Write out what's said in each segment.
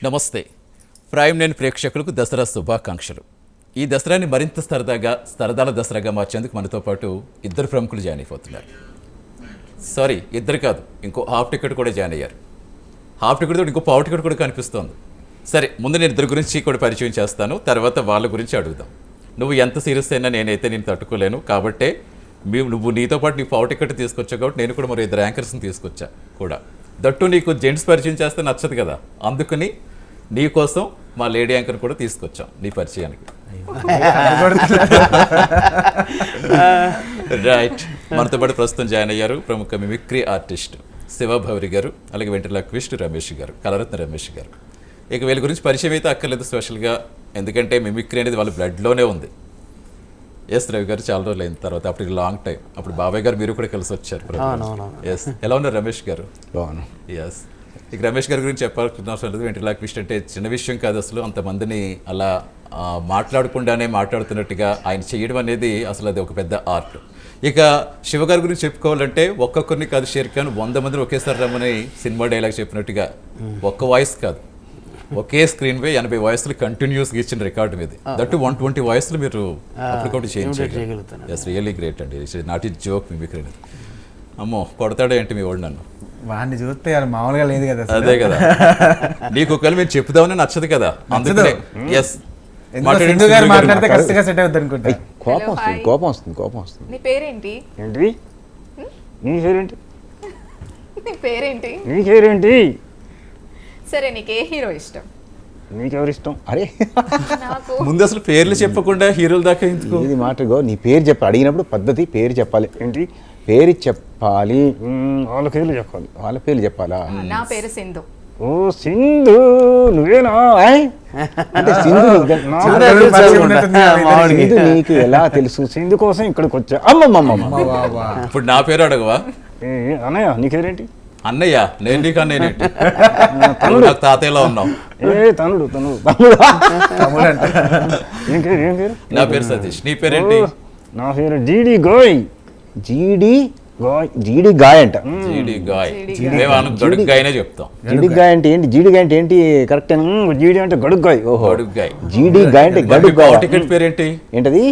నమస్తే. Prime nine ప్రేక్షకులకు దసరా శుభాకాంక్షలు. ఈ దసరాని మరింత సరదాల దసరాగా మార్చేందుకు మనతో పాటు ఇద్దరు ప్రముఖులు జాయిన్ అయిపోతున్నారు. సారీ, ఇద్దరు కాదు, ఇంకో హాఫ్ టికెట్ కూడా జాయిన్ అయ్యారు. హాఫ్ టికెట్ తోటి ఇంకో పావు టికెట్ కూడా కనిపిస్తోంది. సరే, ముందు నేను ఇద్దరు గురించి కూడా పరిచయం చేస్తాను, తర్వాత వాళ్ళ గురించి అడుగుదాం. నువ్వు ఎంత సీరియస్ అయినా నేనైతే నేను తట్టుకోలేను, కాబట్టే నువ్వు నీతో పాటు నీ పావు టికెట్ తీసుకొచ్చావు కాబట్టి నేను కూడా మరి ఇద్దరు యాంకర్స్ని తీసుకొచ్చా కూడా. దట్టు నీకు జెంట్స్ పరిచయం చేస్తే నచ్చదు కదా, అందుకని నీకోసం మా లేడీ యాంకర్ కూడా తీసుకొచ్చాం నీ పరిచయానికి. రైట్, మనతో పాటు ప్రస్తుతం జాయిన్ అయ్యారు ప్రముఖ మిమిక్రీ ఆర్టిస్ట్ శివభౌరి గారు, అలాగే వెంట్రలాక్విస్ట్ రమేష్ గారు, కళరత్న రమేష్ గారు. ఇక వీళ్ళ గురించి పరిచయం అయితే అక్కర్లేదు స్పెషల్గా, ఎందుకంటే మిమిక్రీ అనేది వాళ్ళ బ్లడ్లోనే ఉంది. ఎస్ రవి గారు, చాలా రోజులు అయిన తర్వాత, అప్పుడు లాంగ్ టైం, అప్పుడు బాబాయ్ గారు మీరు కూడా కలిసి వచ్చారు. ఎస్, ఎలా ఉన్నారు రమేష్ గారు? ఎస్, ఇక రమేష్ గారి గురించి చెప్పాల్సిన అవసరం లేదు. వెంట్రలాక్విస్ట్ అంటే చిన్న విషయం కాదు అసలు. అంతమందిని అలా మాట్లాడకుండానే మాట్లాడుతున్నట్టుగా ఆయన చేయడం అనేది అసలు అది ఒక పెద్ద ఆర్ట్. ఇక శివ గారి గురించి చెప్పుకోవాలంటే ఒక్కొక్కరిని కాదు, షేర్ ఖాన్ 100 మందిని ఒకేసారి రమ్మని సినిమా డైలాగ్ చెప్పినట్టుగా ఒక్క వాయిస్ కాదు, ఒకే స్క్రీన్ పై 80 వాయిస్లు కంటిన్యూస్గా ఇచ్చిన రికార్డు మీద. దట్టు 120 వాయిస్లు మీరు అప్పటికప్పుడు చేంజ్ చేయగలుగుతారు. ఎస్, రియల్లీ గ్రేట్ అండి. Not it joke mimicry. అమ్మో, కొడతాడే ఏంటి మీ వాడు నన్ను? వాడిని చూస్తే మామూలుగా లేదు కదా. అదే కదా, నీకు ఒకవేళ మీరు చెప్దామని నచ్చదు కదా, అందుకనే. ఎస్, మాట్లాడితే కరెక్ట్గా సెట్ అవుతుంది అనుకుంటా. కోపం వస్తుంది. నీ పేరేంటి? ఏంటి నీ పేరేంటి? నీ పేరేంటి? నీ పేరేంటి? సరే, నీకు ఏ హీరో ఇష్టం? నీకెవరు ఇష్టం? అరే, నాకు ముందు అసలు పేర్లు చెప్పకుండా హీరోల దాకా ఎందుకు? ఇది మాటగో, నీ పేరు చెప్పి అడిగినప్పుడు పద్ధతి పేరు చెప్పాలి. ఏంటి పేరు చెప్పాలి? వాళ్ళ పేర్లు చెప్పాలి. వాళ్ళ పేర్లు చెప్పాలా? నా పేరు సింధు. ఓ సింధు, నువ్వేనా? అంటే సింధు నీకు ఎలా తెలుసు? సింధు కోసం ఇక్కడికి వచ్చా. అమ్మమ్మమ్మ, ఇప్పుడు నా పేరు అడగవా? అన్నయ్య నీకేరేంటి? అన్నయ్య, నేను నీకు అన్నయ్యేంటి? నాకు తాతయ్యలో ఉన్నావు. తనుడు ఏం పేరు? నా పేరు సతీష్. నీ పేరేంటి? నా పేరు జీడి గాయ్. జీడి గాయ్ అంట. జీడి గాయ్. గడుగు గాయనే చెప్తాం. జీడి గాయ్ అంటే ఏంటి? జీడి గాయ్ అంటే ఏంటి? కరెక్ట్. జీడి అంటే గడుగు గాయ్. ఓహో, గడుగు గాయ్. జీడి గాయ్ అంటే గడుగు గాయ్. టికెట్ పేరేంటి? ఏంటది?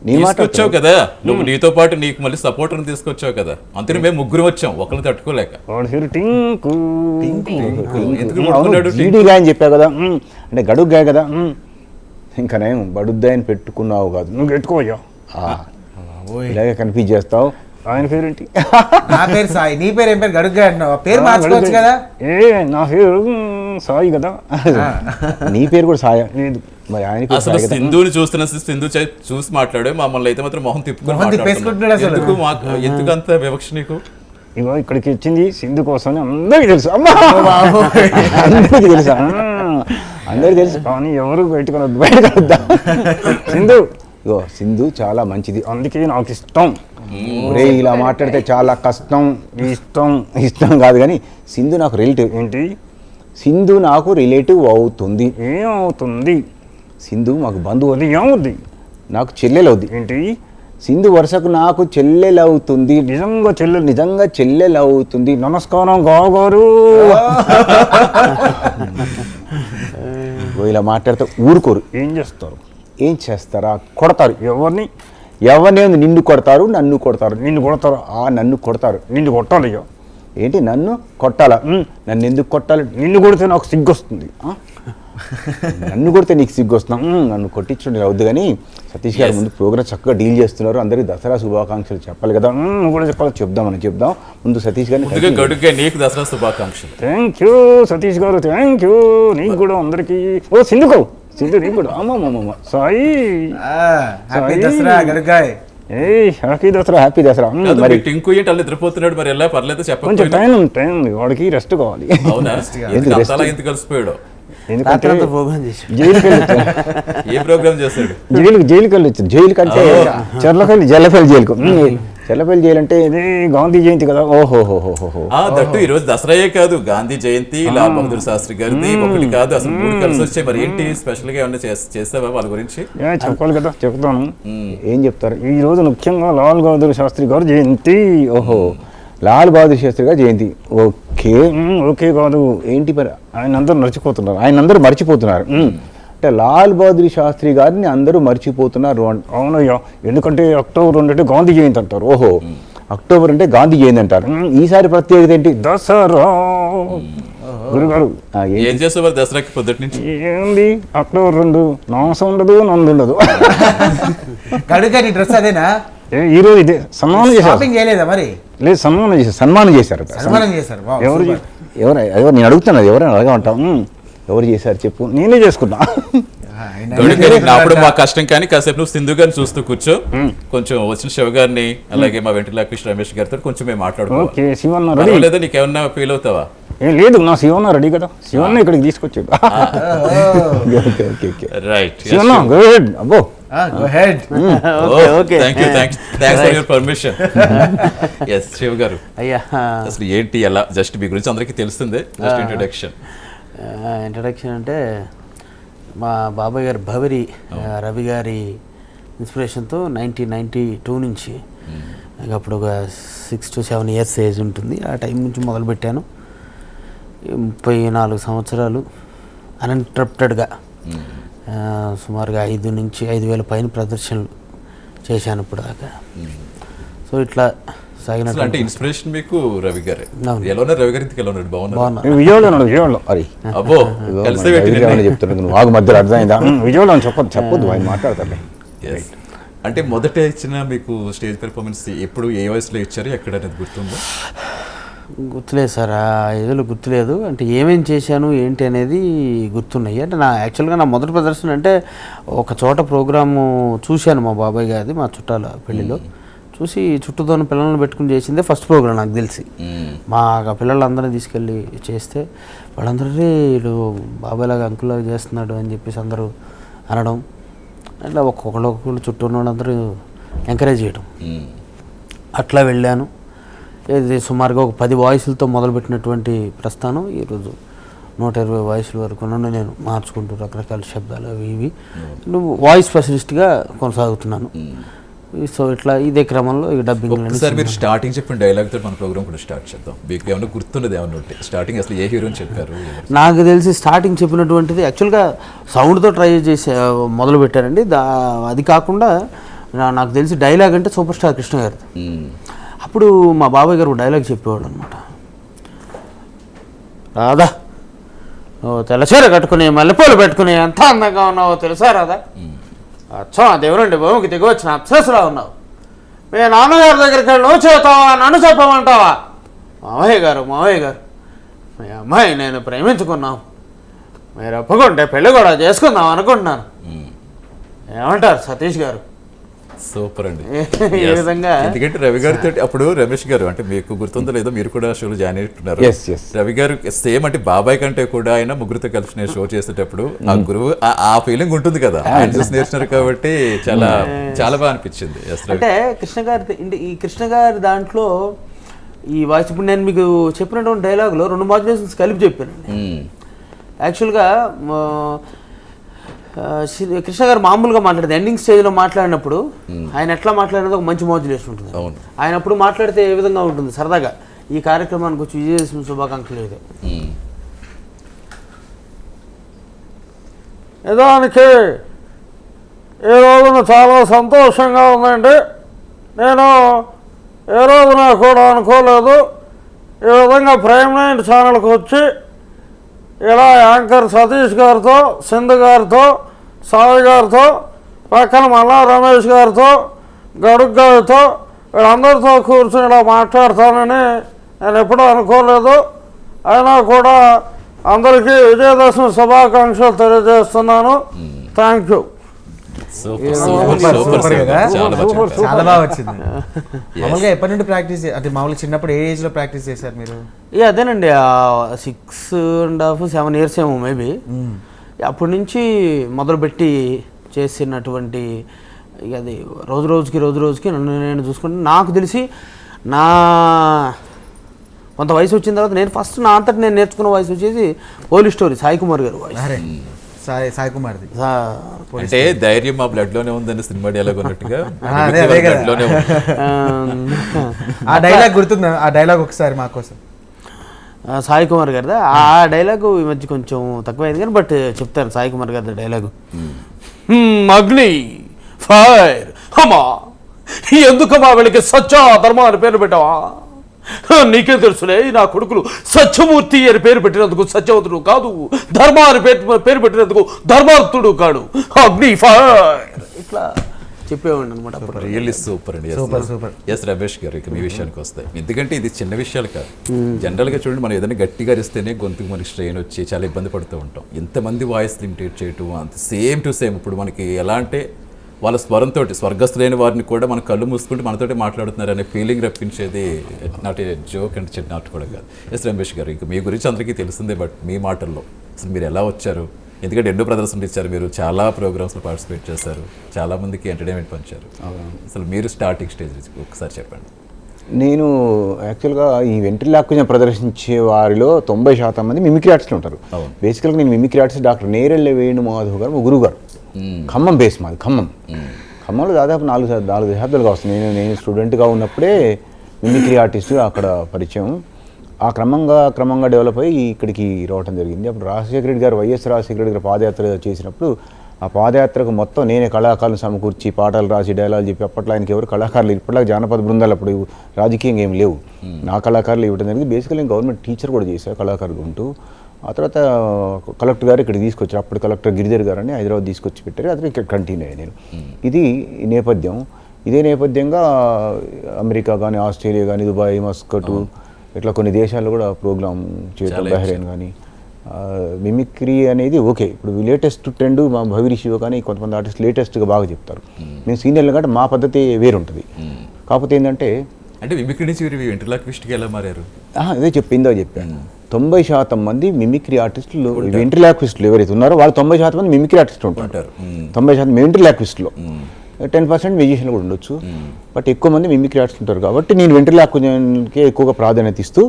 తీసుకొచ్చావు కదా నువ్వు, నీతో పాటు నీకు మళ్ళీ సపోర్టర్ తీసుకొచ్చావు కదా, అంతే. మేము ముగ్గురు వచ్చాం, ఒకరిని తట్టుకోలేక. జీడి గాయ్ అని చెప్పావు కదా, అంటే గడుగు గాయ్ కదా. ఇంకా నేను బడుద్దాయని పెట్టుకున్నావు కాదు, నువ్వు పెట్టుకోవయ్యా. ఇలాగే కన్ఫ్యూజ్ చేస్తావు. ఆయన పేరేంటి? నా పేరు సాయి. నీ పేరు ఏం పేరు? గడుగ్గా అంటున్నావు. పేరు మార్చుకోవచ్చు కదా. నా పేరు సాయి కదా. నీ పేరు కూడా సాయి లేదు మరి. ఆయన అసలు సింధుని చూస్తున్నా, సింధు చూసి మాట్లాడే, మమ్మల్ని అయితే మాత్రం మొహం తిప్పుకుంటున్నాడు. ఎందుకు అంత వివక్ష నీకు? ఇగో ఇక్కడికి వచ్చింది సింధు కోసం అందరికీ తెలుసు. అందరికీ తెలుసా? అందరికీ తెలుసు, కానీ ఎవరు బయటకు వద్దా. సింధు, ఇగో సింధు చాలా మంచిది, అందుకే నాకు ఇష్టం. ఒరే, ఇలా మాట్లాడితే చాలా కష్టం. ఇష్టం కాదు కానీ సింధు నాకు రిలేటివ్. ఏంటి? సింధు నాకు రిలేటివ్ అవుతుంది. ఏమవుతుంది? సింధు మాకు బంధువు. అది ఏమవుద్ది? నాకు చెల్లెలు అవుద్ది. ఏంటి? సింధు వరుసకు నాకు చెల్లెలు అవుతుంది. నిజంగా చెల్లెలు అవుతుంది. నమస్కారం గారు. ఇలా మాట్లాడితే ఊరుకోరు. ఏం చేస్తారా? కొడతారు. ఎవరిని నిన్ను కొడతారు, నన్ను కొడతారు. నన్ను కొడతారు. నిన్ను కొట్టాలి. ఏంటి నన్ను కొట్టాలా? నన్ను ఎందుకు కొట్టాలి? నిన్ను కొడితే నాకు సిగ్గు వస్తుంది. నన్ను కొడితే నీకు సిగ్గు వస్తున్నా? నన్ను కొట్టించండి అవుద్దు. కానీ సతీష్ గారు ముందు ప్రోగ్రామ్ చక్కగా డీల్ చేస్తున్నారు, అందరికీ దసరా శుభాకాంక్షలు చెప్పాలి కదా. నువ్వు కూడా చెప్పాలి. చెప్దాం ముందు సతీష్ గారిని. నీకు దసరా శుభాకాంక్షలు. థ్యాంక్ యూ సతీష్ గారు, థ్యాంక్ యూ. నీకు కూడా అందరికీ. ఓ సింధు నీకు కూడా. అమ్మమ్మ సాయి, హ్యాపీ దసరా గడుగ్గాయ్. హ్యాపీ దసరా. మరి టింకు ఏంటి అలా నిద్రపోతున్నాడు? మరి ఎలా పర్లేదు చెప్పండి. టైం వాడికి రెస్ట్ కావాలి. అవునా? ఎందుకు కలిసిపోయాడు? ఎందుకంటే ఏ ప్రోగ్రామ్ చేస్తాడు? జైలుకి వెళ్ళొచ్చు. జైలు కంటే జల్లపల్లి జైలు అంటే ఇది గాంధీ జయంతి కదా. ఓహోహోహో. దట్టు ఈ రోజు దసరాయే కాదు, గాంధీ జయంతి, లాల్ బహదూర్ శాస్త్రి గారిది ఒకటి కాదు, అసలు 3 కలిసి వచ్చాయి. మరి ఏంటి స్పెషల్ గా ఏమన్నా చేస్తావా వాళ్ళ గురించి? చెప్పాలి కదా, చెప్తాను. ఏం చెప్తారు? ఈ రోజు ముఖ్యంగా లాల్ బహదూర్ శాస్త్రి గారు జయంతి. ఓహో, లాల్ బహదూర్ శాస్త్రి గారి జయంతి. ఓకే కాదు ఏంటి మరి, ఆయన అందరూ మర్చిపోతున్నారు. అంటే లాల్ బహదూర్ శాస్త్రి గారిని అందరూ మర్చిపోతున్నారు. అవునయ్యా, ఎందుకంటే అక్టోబర్ 2 అంటే గాంధీ జయంతి అంటారు. ఓహో, అక్టోబర్ అంటే గాంధీ జయంతి అంటారు. ఈసారి ప్రత్యేకత ఏంటి? దసరా. గురుగారు ఏం చేస్తావు దసరాకి పొద్దుటి నుంచి? ఏంది అక్టోబర్ 2 నాసం ఉండదు, నందు ఉండదు. గడుగు గారి డ్రెస్ అదేనా? ఈ రోజు ఇదే సన్మానం చేశారు. షాపింగ్ చేయలేదా మరి? లేదు, సన్మానం చేశారు. సన్మానం చేశారు. Wow, super. ఎవరు నేను అడుగుతున్నాను, ఎవరైనా అడగమంటాం. ఎవరు చేశారు చెప్పు, నేనే చేసుకున్నా. అప్పుడు మా కష్టం కానీ కాసేపు నువ్వు సింధు గారిని చూస్తూ కూర్చో, కొంచెం వచ్చిన శివ గారిని అలాగే మా వెంట్రులాకృష్ణ రమేష్ గారితో కొంచెం మేము మాట్లాడుకోవాలి. ఓకే, శివన్న రెడీ లేదా నీకేమన్నా ఫీల్ అవుతావా? ఏం లేదు, నా శివన్న రెడీ కదా, శివన్న ఇక్కడికి తీసుకొచ్చాడు. Right, Shivanna go ahead. అబ్బో Go ahead. Thanks for your permission. Yes Shiva garu, అయ్యా అసలు ఏంటి ఎలా, జస్ట్ మీ గురించి అందరికీ తెలుస్తుంది, జస్ట్ ఇంట్రొడక్షన్ అంటే మా బాబాయ్ గారు భవరి రవి గారి ఇన్స్పిరేషన్తో 1992 నుంచి అప్పుడు ఒక 6 to 7 years ఏజ్ ఉంటుంది. ఆ టైం నుంచి మొదలుపెట్టాను. 34 సంవత్సరాలు అన్ఇంటరప్టెడ్గా సుమారుగా 5 నుంచి 5,000 పైన ప్రదర్శనలు చేశాను ఇప్పుడు దాకా. సో ఇట్లా సాగినట్టు. అంటే ఇన్స్పిరేషన్ మీకు రవి గారే. ఎలా ఉన్నారు రవి గారి? ఎలా ఉన్నారు? బాగున్నారు. విజయవాడలో అరే అబ్బో కలిసి చెప్తున్నాను, నువ్వు ఆగు మధ్యలో అర్థమైందా? విజయవాడలో చెప్పొద్దు, ఆయన మాట్లాడతారు. అంటే మొదట ఇచ్చిన మీకు స్టేజ్ పెర్ఫార్మెన్స్ ఎప్పుడు ఏ వయసులో ఇచ్చారు, ఎక్కడ అనేది గుర్తుందా? గుర్తులేదు సార్, ఆ ఏదో గుర్తులేదు. అంటే ఏమేం చేశాను ఏంటి అనేది గుర్తున్నాయి. అంటే యాక్చువల్గా నా మొదటి ప్రదర్శన అంటే ఒక చోట ప్రోగ్రాము చూశాను మా బాబాయ్ గారిది, మా చుట్టాల పెళ్ళిలో చూసి చుట్టూతోని పిల్లల్ని పెట్టుకుని చేసిందే ఫస్ట్ ప్రోగ్రామ్ నాకు తెలిసి. మా పిల్లలందరినీ తీసుకెళ్ళి చేస్తే వాళ్ళందరూ వీళ్ళు బాబాయ్లాగా అంకుల్లాగా చేస్తున్నాడు అని చెప్పేసి అందరూ అనడం, అట్లా ఒక్కొక్కళ్ళు చుట్టూ ఉన్న వాళ్ళందరూ ఎంకరేజ్ చేయడం. అట్లా వెళ్ళాను. ఇది సుమారుగా ఒక 10 వాయిస్లతో మొదలుపెట్టినటువంటి ప్రస్థానం ఈరోజు 120 వాయిస్ల వరకు నన్ను నేను మార్చుకుంటూ రకరకాల శబ్దాలు అవి ఇవి వాయిస్ స్పెషలిస్ట్గా కొనసాగుతున్నాను. సో ఇట్లా ఇదే క్రమంలో ఈ డబ్బింగ్. సార్ మీరు స్టార్టింగ్ చెప్పిన డైలాగ్ తోటి మన ప్రోగ్రామ్ కూడా స్టార్ట్ చేద్దాం. మీకు ఏమైనా గుర్తున్నది ఏమన్నా ఉంటే స్టార్టింగ్ అసలు ఏ హీరోని చెప్పారు? నాకు తెలిసి స్టార్టింగ్ చెప్పినటువంటిది యాక్చువల్గా సౌండ్తో ట్రై చేసి మొదలు పెట్టారండి. అది కాకుండా నాకు తెలిసి డైలాగ్ అంటే సూపర్ స్టార్ కృష్ణ గారు. అప్పుడు మా బాబాయ్ గారు డైలాగ్ చెప్పేవాడు అనమాట. రాదా నువ్వు తెల్లచీర కట్టుకుని మల్లెపూలు పెట్టుకుని ఎంత అందంగా ఉన్నావో తెలుసా రాదా? అచ్చా దేవురండి భూమికి దిగి వచ్చిన అప్సరసలా ఉన్నావు. మీ నాన్నగారి దగ్గరికి వెళ్ళి నువ్వు చెబుతావా నన్ను చెప్పమంటావా? మావయ్య గారు మీ అమ్మాయి నేను ప్రేమించుకున్నాం, మీరు ఒప్పుకుంటే పెళ్ళి కూడా చేసుకుందాం అనుకుంటున్నాను. ఏమంటారు సతీష్ గారు? సూపర్ అండి. ఈ విధంగా ఎందుకంటే రవి గారితో అప్పుడు రమేష్ గారు, అంటే మీకు గుర్తుందో లేదో, మీరు కూడా షోలో జాయిన్ అయినట్టున్నారు. రవి గారు సేమ్ అంటే బాబాయ్ కంటే కూడా ఆయన ముగ్గురితో కలిసి నేను షో చేసేటప్పుడు ఆ గురువు ఆ ఫీలింగ్ ఉంటుంది కదా, ఆయన చూసి నేర్చున్నారు కాబట్టి చాలా చాలా బాగా అనిపించింది. అంటే కృష్ణ గారి దాంట్లో ఈ వాయిస్ ఇప్పుడు నేను మీకు చెప్పినటువంటి డైలాగులో 2 మాడ్యులేషన్స్ కలిపి చెప్పానండి. యాక్చువల్గా కృష్ణ గారు మామూలుగా మాట్లాడితే ఎండింగ్ స్టేజ్లో మాట్లాడినప్పుడు ఆయన ఎట్లా మాట్లాడినది ఒక మంచి మాడ్యులేషన్ ఉంటుంది. ఆయన అప్పుడు మాట్లాడితే ఏ విధంగా ఉంటుంది సరదాగా, ఈ కార్యక్రమానికి వచ్చి విజయదశమి శుభాకాంక్షలు లేదు నిజానికి ఏ రోజున చాలా సంతోషంగా ఉందండి. నేను ఏ రోజున కూడా అనుకోలేదు ఈ విధంగా ప్రైమ్ 9 ఛానల్కి వచ్చి ఇలా యాంకర్ సతీష్ గారితో, సింధు గారితో, సాయి గారితో, పక్కన మల్లా రమేష్ గారితో, గడుగ్ గారితో వీళ్ళందరితో కూర్చొని ఇలా మాట్లాడతానని నేను ఎప్పుడూ అనుకోలేదు. అయినా కూడా అందరికీ విజయదశమి శుభాకాంక్షలు తెలియజేస్తున్నాను. Thank you. చాలా బాగా వచ్చింది. మామూలుగా ఎప్పటి నుండి ప్రాక్టీస్, అంటే మామూలుగా చిన్నప్పుడు ఏ ఏజ్ లో ప్రాక్టీస్ చేశారు మీరు? అదేనండి 6.5 7 years ఏమో మేబీ. అప్పటి నుంచి మొదలుపెట్టి చేసినటువంటి ఇక అది రోజు రోజుకి నన్ను నేను చూసుకుంటే నాకు తెలిసి నా కొంత వయసు వచ్చిన తర్వాత నేను ఫస్ట్ నా అంతటి నేను నేర్చుకున్న వయసు వచ్చేసి పోలీస్ స్టోరీ సాయి కుమార్ గారు వాయిస్. సాయి కుమార్ది. అంటే ధైర్యం మా బ్లడ్ లోనే ఉందని సినిమా డైలాగ్ ఉన్నట్టుగా అదే కదా. బ్లడ్ లోనే ఉంది. ఆ డైలాగ్ గుర్తుందా? ఆ డైలాగ్ ఒకసారి మా కోసం. సాయి కుమార్ గారిదా ఆ డైలాగు ఈ మధ్య కొంచెం తక్కువైంది కానీ బట్ చెప్తారు సాయి కుమార్ గారి డైలాగు. అగ్ని ఫైర్ అమ్మా ఎందుకమ్మా వీళ్ళకి సత్య ధర్మ అని పేరు పెట్టావా? నీకే తెలుసులే నా కొడుకులు సత్యమూర్తి అని పేరు పెట్టినందుకు సత్యవంతుడు కాదు, ధర్మ అని పేరు పెట్టినందుకు ధర్మార్థుడు కాడు. అగ్ని ఫైర్ ఇట్లా చెప్పేవాడిని అనమాట. రియల్లీ సూపర్ అండి. సూపర్. ఎస్ రమేష్ గారు, ఇక మీ విషయానికి వస్తాయి. ఎందుకంటే ఇది చిన్న విషయాలు కాదు. జనరల్గా చూడండి, మనం ఏదైనా గట్టిగా అరిస్తేనే గొంతుకు మనకి స్ట్రెయిన్ వచ్చి చాలా ఇబ్బంది పడుతూ ఉంటాం. ఇంతమంది వాయిస్ లిమిటేట్ చేయటం అంత సేమ్ టు సేమ్. ఇప్పుడు మనకి ఎలా అంటే వాళ్ళ స్వరంతో స్వర్గస్థులైన వారిని కూడా మన కళ్ళు మూసుకుంటూ మనతోటి మాట్లాడుతున్నారు అనే ఫీలింగ్ రప్పించేది నాట్ ఏ జోక్ అండ్ చిన్న నాట్ కూడా కాదు. ఎస్ రమేష్ గారు, ఇక మీ గురించి అందరికీ తెలిసిందే, బట్ మీ మాటల్లో అసలు మీరు ఎలా వచ్చారు? ఎందుకంటే ఎన్నో ప్రదర్శనలు ఇచ్చారు, మీరు చాలా ప్రోగ్రామ్స్లో పార్టిసిపేట్ చేశారు, చాలా మందికి ఎంటర్టైన్మెంట్ పంచారు. అసలు మీరు స్టార్టింగ్ స్టేజ్ ఒకసారి చెప్పండి. నేను యాక్చువల్గా ఈ వెంట్రిలాక్విజన్ ప్రదర్శించే వారిలో 90% మంది మిమిక్రీ ఆర్టిస్టులు ఉంటారు. బేసికల్గా నేను mimicry artist doctor Nerella Venumadhav గారు మా గురువు గారు. ఖమ్మం బేస్ మాది. ఖమ్మంలో దాదాపు 4 దశాబ్దాలుగా వస్తుంది. నేను స్టూడెంట్గా ఉన్నప్పుడే మిమిక్రీ ఆర్టిస్ట్ అక్కడ పరిచయం. ఆ క్రమంగా డెవలప్ అయ్యి ఇక్కడికి రావడం జరిగింది. అప్పుడు రాజశేఖర రెడ్డి గారు, వైఎస్ రాజశేఖర రెడ్డి గారు పాదయాత్ర చేసినప్పుడు ఆ పాదయాత్రకు మొత్తం నేనే కళాకారులను సమకూర్చి పాటలు రాసి డైలాగ్ చెప్పి, అప్పట్లో ఆయనకి ఎవరు కళాకారులు, ఇప్పటిలా జానపద బృందాలు అప్పుడు రాజకీయంగా ఏం లేవు, నా కళాకారులు ఇవ్వడం జరిగింది. బేసికల్లీ నేను గవర్నమెంట్ టీచర్ కూడా చేశాను కళాకారులు ఉంటూ. ఆ తర్వాత కలెక్టర్ గారు ఇక్కడికి తీసుకొచ్చారు. అప్పుడు కలెక్టర్ గిరిధర్ గారు అని హైదరాబాద్ తీసుకొచ్చి పెట్టారు. అతను ఇక్కడ కంటిన్యూ అయ్యాను నేను. ఇది నేపథ్యం. ఇదే నేపథ్యంగా అమెరికా కానీ, ఆస్ట్రేలియా కానీ, దుబాయ్, మస్కట్ ఇట్లా కొన్ని దేశాల్లో కూడా ప్రోగ్రామ్ చేయడం, బహ్రెయిన్ కానీ. మిమిక్రీ అనేది ఓకే, ఇప్పుడు లేటెస్ట్ ట్రెండ్ మా భవిరి శివ కానీ కొంతమంది ఆర్టిస్ట్ లేటెస్ట్గా బాగా చెప్తారు. మేము సీనియర్లు కంటే మా పద్ధతి వేరుంటుంది. కాకపోతే ఏంటంటే అంటే మిమిక్రీ నుంచి మీరు వెంట్రిలాక్విస్ట్కి ఎలా మారారు? అదే చెప్పాను. 90% మంది మిమిక్రీ ఆర్టిస్టులు, వెంట్రిలాక్విస్టులు ఎవరైతే ఉన్నారో వాళ్ళు 90% మంది మిమిక్రీ ఆర్టిస్టులు ఉంటారు. 90% వెంట్రిలాక్విస్టులో 10% మ్యూజిషియన్లు కూడా ఉండొచ్చు. బట్ ఎక్కువ మంది మిమిక్రీ ఆర్టిస్ట్ ఉంటారు. కాబట్టి నేను వెంట్రిలాక్విజన్కే ఎక్కువగా ప్రాధాన్యత ఇస్తూ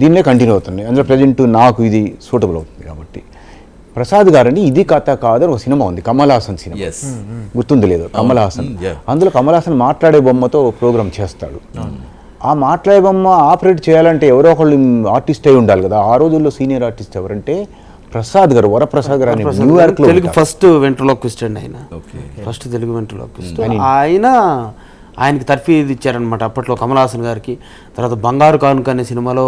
దీన్నే కంటిన్యూ అవుతుంది. అందులో ప్రజెంట్ నాకు ఇది సూటబుల్ అవుతుంది. కాబట్టి ప్రసాద్ గారని ఇది కథ కాదని ఒక సినిమా ఉంది, కమల్ హాసన్ సినిమా, గుర్తుంది లేదు? కమల్ హాసన్. అందులో కమల్ హాసన్ మాట్లాడే బొమ్మతో ప్రోగ్రామ్ చేస్తాడు. ఆ మాట్లాడే బొమ్మ ఆపరేట్ చేయాలంటే ఎవరో ఒకళ్ళు ఆర్టిస్ట్ అయి ఉండాలి కదా. ఆ రోజుల్లో సీనియర్ ఆర్టిస్ట్ ఎవరంటే ప్రసాద్ గారు, వరప్రసాద్ గారు అని న్యూయార్క్లో తెలుగు ఫస్ట్ వెంట్రలోక్విస్ట్ అండి ఆయన. ఫస్ట్ తెలుగు వెంట్రలోక్విస్ట్. ఆయనకి తర్ఫీదు ఇచ్చారనమాట అప్పట్లో కమల్ హాసన్ గారికి. తర్వాత బంగారు కానుక అనే సినిమాలో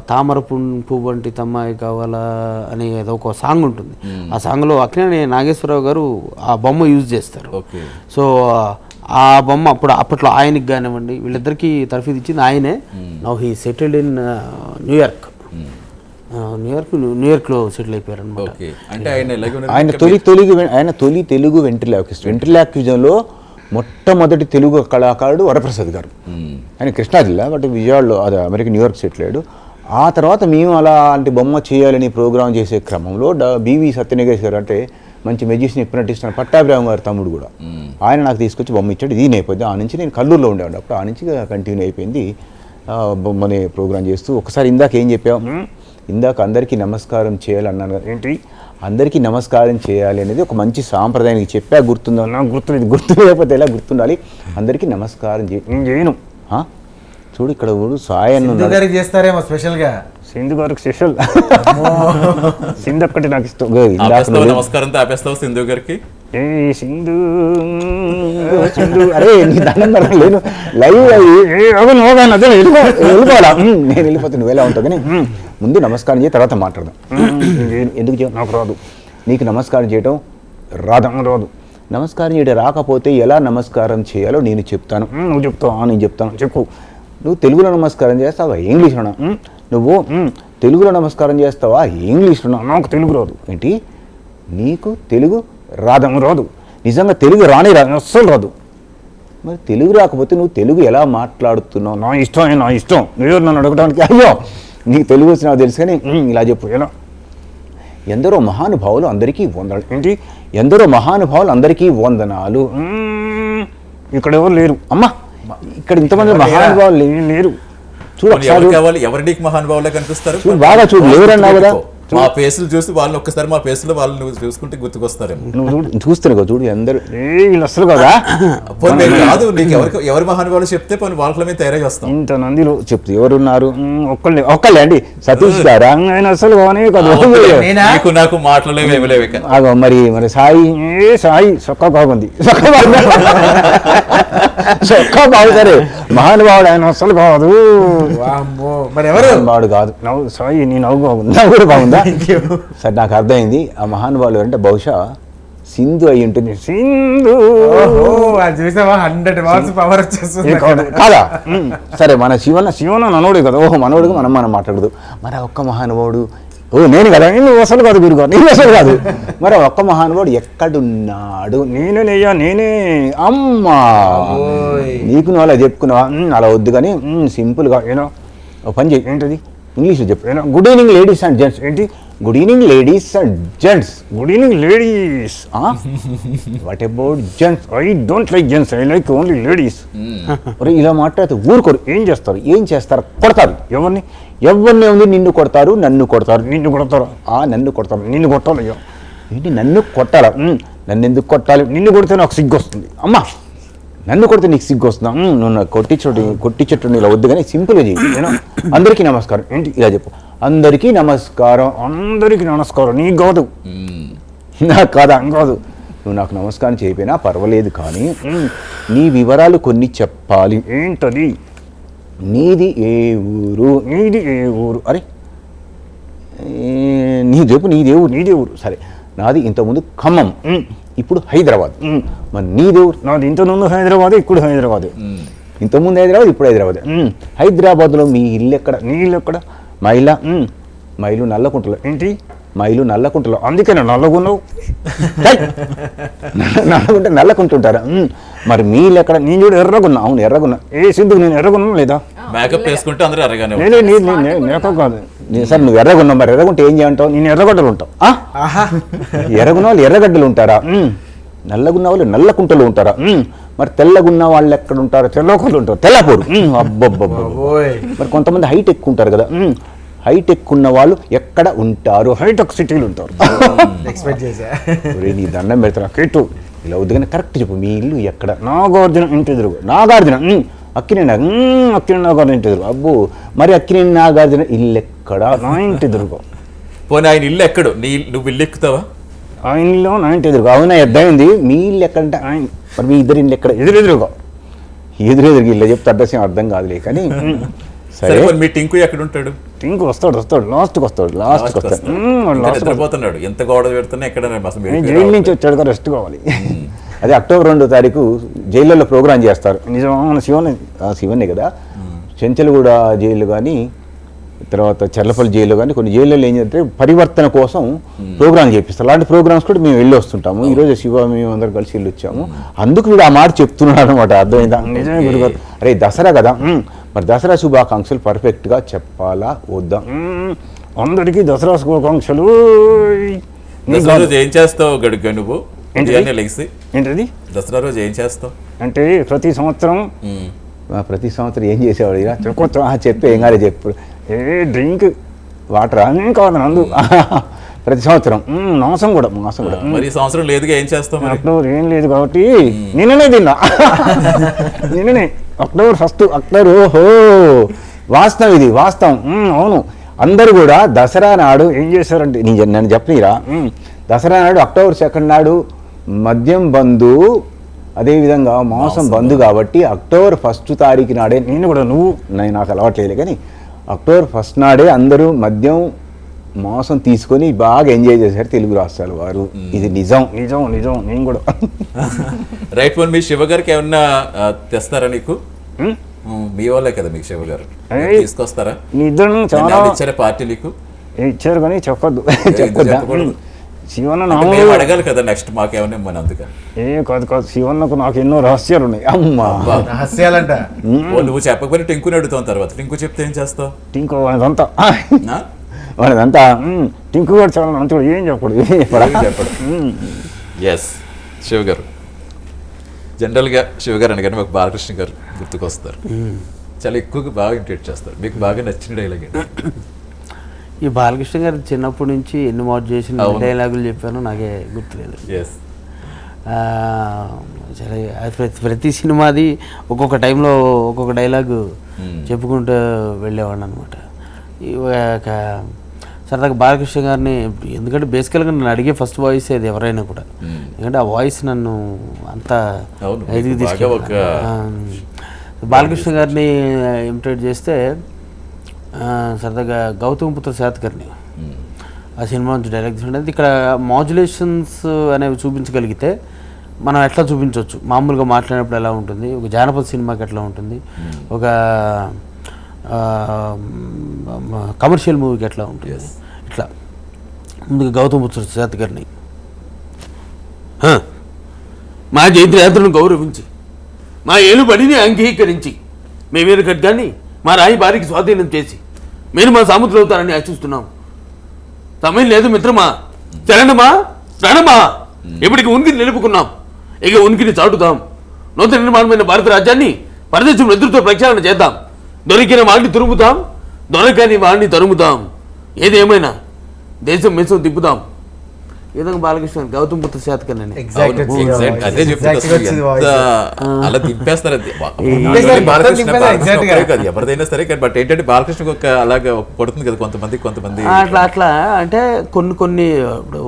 తామర పువ్వు వంటి తమ్మాయి కావాలా అని ఏదో ఒక సాంగ్ ఉంటుంది. ఆ సాంగ్లో అక్కినేని నాగేశ్వరరావు గారు ఆ బొమ్మ యూజ్ చేస్తారు. సో ఆ బొమ్మ అప్పట్లో ఆయనకి కానివ్వండి వీళ్ళిద్దరికీ తర్ఫీదు ఇచ్చింది ఆయనే. నౌ హీ సెటిల్డ్ ఇన్ న్యూయార్క్లో సెటిల్ అయిపోయారు అనమాట. ఆయన తొలి తెలుగు వెంట్రిలాక్విస్ట్. వెంట్రిలాక్విజంలో మొట్టమొదటి తెలుగు కళాకారుడు వరప్రసాద్ గారు. ఆయన కృష్ణా జిల్లా, బట్ విజయవాడలో అది అమెరికా న్యూయార్క్ సెటిల్ అయ్యాడు. ఆ తర్వాత మేము అలాంటి బొమ్మ చేయాలని ప్రోగ్రామ్ చేసే క్రమంలో బివి సత్యనగేష్ గారు అంటే మంచి మెజిషియన్ ఎప్రెంటిస్ పట్టాభిరామ్ గారు తమ్ముడు కూడా, ఆయన నాకు తీసుకొచ్చి బొమ్మ ఇచ్చాడు. ఇది నేపథ్యం. ఆ నుంచి నేను కల్లూరులో ఉండేవాడు. అప్పుడు ఆ నుంచి కంటిన్యూ అయిపోయింది బొమ్మని ప్రోగ్రామ్ చేస్తూ. ఒకసారి ఇందాక ఏం చెప్పావు, ఇందాక అందరికీ నమస్కారం చేయాలన్నాను కదా. ఏంటి అందరికీ నమస్కారం చేయాలి అనేది ఒక మంచి సాంప్రదాయానికి చెప్పా. గుర్తుందో నాకు గుర్తులేదు. గుర్తు లేకపోతే ఎలా గుర్తుండాలి? అందరికీ నమస్కారం చేయను. చూడు ఇక్కడ సాయి అన్న చేస్తారేమో స్పెషల్గా. సింధు గారికి స్పెషల్. సింధు ఒక్కటి నాకు ఇష్టం. నమస్కారంతో ఆపేస్తావు సింధు గారికి. సింధు అరే నీ దండం లేను లైవ్ వెళ్ళిపోవాలా? నేను వెళ్ళిపోతే నువ్వు ఎలా ఉంటుంది కానీ ముందు నమస్కారం చేయి, తర్వాత మాట్లాడదాం. ఎందుకు నాకు రాదు. నీకు నమస్కారం చేయటం రాదు. నమస్కారం చేయడం రాకపోతే ఎలా నమస్కారం చేయాలో నేను చెప్తాను. నువ్వు చెప్తావా? నేను చెప్తాను. చెప్పు. నువ్వు తెలుగులో నమస్కారం చేస్తావా ఇంగ్లీష్లోనా? నువ్వు తెలుగులో నమస్కారం చేస్తావా ఇంగ్లీష్లోనా? నాకు తెలుగు రాదు. ఏంటి నీకు తెలుగు రాదు? నిజంగా తెలుగు రాదు, అస్సలు రాదు. మరి తెలుగు రాకపోతే నువ్వు తెలుగు ఎలా మాట్లాడుతున్నావు? నా ఇష్టం. నువ్వు నన్ను అడగడానికి అయ్యో నీకు తెలుగు వచ్చినా తెలుసు కానీ ఇలా చెప్పు. ఎలా? ఎందరో మహానుభావులు అందరికీ వందనాలు. ఏంటి ఎందరో మహానుభావులు అందరికీ వందనాలు. ఇక్కడ ఎవరు లేరు అమ్మా. ఇక్కడ ఇంతమంది మహానుభావులు లేరు. చూడు ఎవరికి మహానుభావులు కనిపిస్తారు. బాగా చూడు, లేరన్నావు కదా. మా ఫేసులు చూసి వాళ్ళని ఒక్కసారి మా ఫేసులో వాళ్ళు నువ్వు చూసుకుంటే గుర్తుకొస్తారేమో. నువ్వు చూస్తున్నావు కదా, చూడు అందరు వీళ్ళు అసలు కదా పోనీ నేను కాదు, నీకు ఎవరి మహానుభావులు చెప్తే పోనీ వాళ్ళ మీద తయారై వస్తాం. ఇంత మందిలో చెప్తే ఎవరున్నారు? ఒక్కళ్ళే అండి, సతీష్ గారా, ఆయన అసలు బాగానే కదా. నేనా? నీకు నాకు మాటలేవు ఏమిలేవు ఇక. ఆగో మరి సాయి సొక్క బాగుంది, సొక్క బాగుతారే మహానుభావుడు ఆయన అసలు కాదు. వామ్మో, మరి ఎవరు? మహానుభావుడు కాదు. సాయి నీ నవ్వు బాగుంది, నవ్వు కూడా బాగుందా? సరే, నాకు అర్థమైంది ఆ మహానుభావులు అంటే బహుశా సింధు అయి ఉంటుంది. సింధు చూసావా 100 వాట్స్ పవర్ వచ్చేస్తుంది కాదా? సరే, మన శివన మనోడే కదా. ఓహో, మనోడుగా మనం మాట్లాడదు. మరి ఆ ఒక్క మహానుభావుడు, ఓ నేను కదా, నువ్వు అసలు కాదు గురుగారు, నేను అసలు కాదు. మరి ఒక్క మహానుభావుడు ఎక్కడున్నాడు? నేనే అమ్మా. నీకు నువ్వు అలా చెప్పుకున్నావా? అలా వద్దు కానీ సింపుల్గా ఏనో ఓ పని చేయి. ఏంటది? ఇంగ్లీష్లో చెప్పు. ఏనో good evening ladies and gents. ఏంటి good evening ladies and gents? Good evening ladies. What about gents? I don't like gents, I like only ladies. ఇలా మాట్లాడితే ఊరుకోరు. ఏం చేస్తారు? కొడతారు. ఎవరిని ఉంది? నిన్ను కొడతారు, నన్ను కొడతారు. నన్ను కొడతారు, నిన్ను కొట్టాలి. అయ్యో ఏంటి నన్ను కొట్టాలా? నన్ను ఎందుకు కొట్టాలి? నిన్ను కొడితే నాకు సిగ్గు వస్తుంది. అమ్మా, నన్ను కొడితే నీకు సిగ్గు వస్తుందా? నువ్వు నాకు కొట్టించట్టు ఇలా వద్దు కానీ సింపుల్గా చెయ్యి. అందరికీ నమస్కారం. ఏంటి ఇలా చెప్పు. అందరికీ నమస్కారం. నీకు కాదు, నాకు కాదా? కాదు, నువ్వు నాకు నమస్కారం చేయకపోయినా పర్వాలేదు కానీ నీ వివరాలు కొన్ని చెప్పాలి. ఏంటది? నీది ఏ ఊరు? అరే నీదే ఊరు. సరే, నాది ఇంతకుముందు ఖమ్మం, ఇప్పుడు హైదరాబాద్. మరి నీదే ఊరు? నాది ఇంతకుముందు హైదరాబాద్, ఇప్పుడు హైదరాబాద్. ఇంతకుముందు హైదరాబాద్, ఇప్పుడు హైదరాబాద్. హైదరాబాద్లో మీ ఇల్లు ఎక్కడ? నీ ఇల్లు ఎక్కడ? మైలు నల్లకుంటలో. ఏంటి మైలు నల్లకుంటలో? అందుకే నల్లగున్నావు. నల్లగుంటే నల్లకుంటుంటారా? మరి మీ ఇల్లు ఎక్కడ? నేను చూడు ఎర్రగున్నా. అవును, ఎర్రగున్నా. ఏ సింధు, నేను ఎర్రగున్నా లేదా? మేకప్ వేసుకుంటే అందరూ ఎర్రగానే మేకప్ కాదు. సరే, నువ్వు ఎర్రగున్నావు. మరి ఎర్రగుంటే ఏం చేయంటావు? నేను ఎర్రగడ్డలు ఉంటావు. ఎర్రగున్న వాళ్ళు ఎర్రగడ్డలు ఉంటారా? నల్లగున్న వాళ్ళు నల్లకుంటలు ఉంటారా? మరి తెల్లగున్న వాళ్ళు ఎక్కడ ఉంటారు? తెల్లకోళ్ళు ఉంటారు. తెల్లపూరు. అబ్బబ్బబ్బ. మరి కొంతమంది హైట్ ఎక్కువ ఉంటారు కదా. హైట్ ఎక్కువ ఉన్న వాళ్ళు ఎక్కడ ఉంటారు? హైటెక్ సిటీలు ఉంటారు. ఎక్స్పెక్ట్ చేశా. నీ దండం పెడతారా కేటు? ఇలా వద్దుగానే కరెక్ట్ చెప్పు. మీ ఇల్లు ఎక్కడ? నాగార్జున ఇంటి ఎదురుగా. నాగార్జున నాగార్జున ఇంటి ఎదురుగా. అబ్బో, మరి అక్కినేని నాగార్జున ఇల్లు ఎక్కడ? నా ఇంటి ఎదురుగా. పోనీ ఆయన ఇల్లు ఎక్కడు? నువ్వు ఇల్లు ఎక్కుతావా? ఆయన ఇల్లు నా ఇంటి ఎదురుగా. అవునా, అర్థమైంది. మీ ఇల్లు ఎక్కడంటే ఆయన. మరి మీ ఇద్దరు ఇల్లు ఎక్కడ? ఎదురుగా ఇల్లు చెప్తే అడ్రస్ ఏం అర్థం కాదులే కానీ. సరే, మీ టింకు ఎక్కడ ఉంటాడు? టింకు వస్తాడు. లాస్ట్కి వస్తాడు. నిద్రపోతున్నాడు. ఎంత గొడవ పెడుతున్నా ఎక్కడ జైలు నుంచి వచ్చాడు కదా, రెస్ట్ కావాలి. అదే అక్టోబర్ 2వ తారీఖు జైళ్ళలో ప్రోగ్రాం చేస్తారు. నిజం శివనే కదా. చెంచలగూడ జైలు కానీ, తర్వాత చర్లపల్లి జైలు కానీ, కొన్ని జైళ్ళలో ఏం చేస్తే పరివర్తన కోసం ప్రోగ్రాం చేపిస్తారు. అలాంటి ప్రోగ్రామ్స్ కూడా మేము వెళ్ళి వస్తుంటాము. ఈరోజు మేము అందరం కలిసి వెళ్ళి వచ్చాము. అందుకు వీడు ఆ మాట చెప్తున్నాడు అనమాట. అర్థమైందా? నిజమే గురుగారు. అరే దసరా కదా, మరి దసరా శుభాకాంక్షలు పర్ఫెక్ట్గా చెప్పాలా వద్దా? అందరికీ దసరా శుభాకాంక్షలు. ఏం చేస్తావు గడుగ్గా నువ్వు? ఏంటది? దసరా రోజు ఏం చేస్తావు అంటే ప్రతి సంవత్సరం ఏం చేసేవాడు? చెప్పే ఏం కాదు చెప్పు. డ్రింక్ వాటర్ ఏం కావాలి నందు. ప్రతి సంవత్సరం మాసం కూడా మరి సంవత్సరం లేదుగా ఏం చేస్తాం? అక్టోబర్ ఏం లేదు కాబట్టి నిన్ననే తిన్నా. నిన్ననే అక్టోబర్ 1 ఓహో, వాస్తవం ఇది, వాస్తవం. అవును, అందరూ కూడా దసరా నాడు ఏం చేశారంటే, నన్ను చెప్పనీరా. దసరా నాడు అక్టోబర్ 2 నాడు మద్యం బంద్, అదేవిధంగా మాంసం బంద్ కాబట్టి అక్టోబర్ 1 తారీఖు నాడే నేను కూడా నాకు అలవాట్లేదు కానీ అక్టోబర్ 1 నాడే అందరూ మద్యం మాంసం తీసుకొని బాగా ఎంజాయ్ చేశారు తెలుగు రాష్ట్రాల వారు. ఇది నిజం. నేను కూడా. రైట్. మీ శివగారికి ఏమన్నా తెస్తారా? నీకు మీ వాళ్ళే కదా మీకు శివగారు, తీసుకొస్తారా? ఇద్దరు చాలా ఇచ్చారా పార్టీ? నీకు ఇచ్చారు కానీ చెప్పొద్దు. శివన్న అడగాలి కదా నెక్స్ట్ మాకేమన్నా మన. అందుకని కాదు, శివన్నకు నాకు ఎన్నో రహస్యాలు ఉన్నాయి. అమ్మా, రహస్యాలంట. నువ్వు చెప్పకపోయినా టింకుని అడుగుతావు. తర్వాత టింకు చెప్తే ఏం చేస్తావు? టింకు మనదంతా టింకు కూడా చాలా మంచి. ఏం చెప్పడు. ఎస్, శివగారు. జనరల్గా శివగారు అనగానే మాకు బాలకృష్ణ గారు గుర్తుకొస్తారు. చాలా ఎక్కువగా బాగా ఇంటరేట్ చేస్తారు. మీకు బాగా నచ్చిన డైలాగ్ ఏంటి? ఈ బాలకృష్ణ గారి చిన్నప్పటి నుంచి ఎన్ని మోటివేషన్ అవును. డైలాగులు చెప్పానో నాకే గుర్తులేదు. ఎస్ ఆ, సరే అది ప్రతి సినిమాది ఒక్కొక్క టైంలో ఒక్కొక్క డైలాగు చెప్పుకుంటూ వెళ్ళేవాడిని అనమాట. సరదాగా బాలకృష్ణ గారిని ఎందుకంటే బేసికల్గా నన్ను అడిగే ఫస్ట్ వాయిస్ అది ఎవరైనా కూడా, ఎందుకంటే ఆ వాయిస్ నన్ను అంత అవును, ఎదిగి మీకు బాగా తీసుకెళ్ళి బాలకృష్ణ గారిని ఇమిటేట్ చేస్తే సరదాగా గౌతమ్ పుత్ర శాతకర్ణి ఆ సినిమా నుంచి డైరెక్ట్ తీసుకుంటే ఇక్కడ మాడ్యులేషన్స్ అనేవి చూపించగలిగితే మనం ఎట్లా చూపించవచ్చు, మామూలుగా మాట్లాడినప్పుడు ఎలా ఉంటుంది, ఒక జానపద సినిమాకి ఎట్లా ఉంటుంది, ఒక కమర్షియల్ మూవీకి ఎట్లా ఉంటుంది, ఇట్లా ముందుగా గౌతమ్ పుత్ర శాతకర్ణి మా జైత్రయాత్రను గౌరవించి మా ఏలుబడిని అంగీకరించి మేమేరు ఖడ్గాన్ని మా రాయి బారికి స్వాధీనం చేసి మీరు మా సాముద్రులు అవుతారని ఆశిస్తున్నాం. సమయం లేదు మిత్రమా, చరణమా రణమా, ఇప్పటికి ఉనికిని నిలుపుకున్నాం, ఇక ఉనికిని చాటుతాం. నూతన నిర్మాణమైన భారత రాజ్యాన్ని పరదేశం ఎదురుతో ప్రక్షాళన చేద్దాం. దొరికిన వాడిని తురుముతాం, దొరకని వాడిని తరుముతాం. ఏదేమైనా దేశం మెసం తిప్పుతాం. ఈ విధంగా బాలకృష్ణ గౌతమ్ పుత్ర శాతకర్ణి అని. అవును, exact. అదే చెప్తున్నా అసలు ఎంత అలా తిప్పేస్తారు అది. తిప్పేస్తారు, బాలకృష్ణ తిప్పేస్తారు, బాలకృష్ణ exact గా. ఒక్కరే కాదు, ఎవరిదైనా సరే కానీ బట్ ఏంటంటే బాలకృష్ణకి ఒక అలాగా కొడుతుంది కదా కొంతమంది అట్లా అట్లా అంటే కొన్ని ఇప్పుడు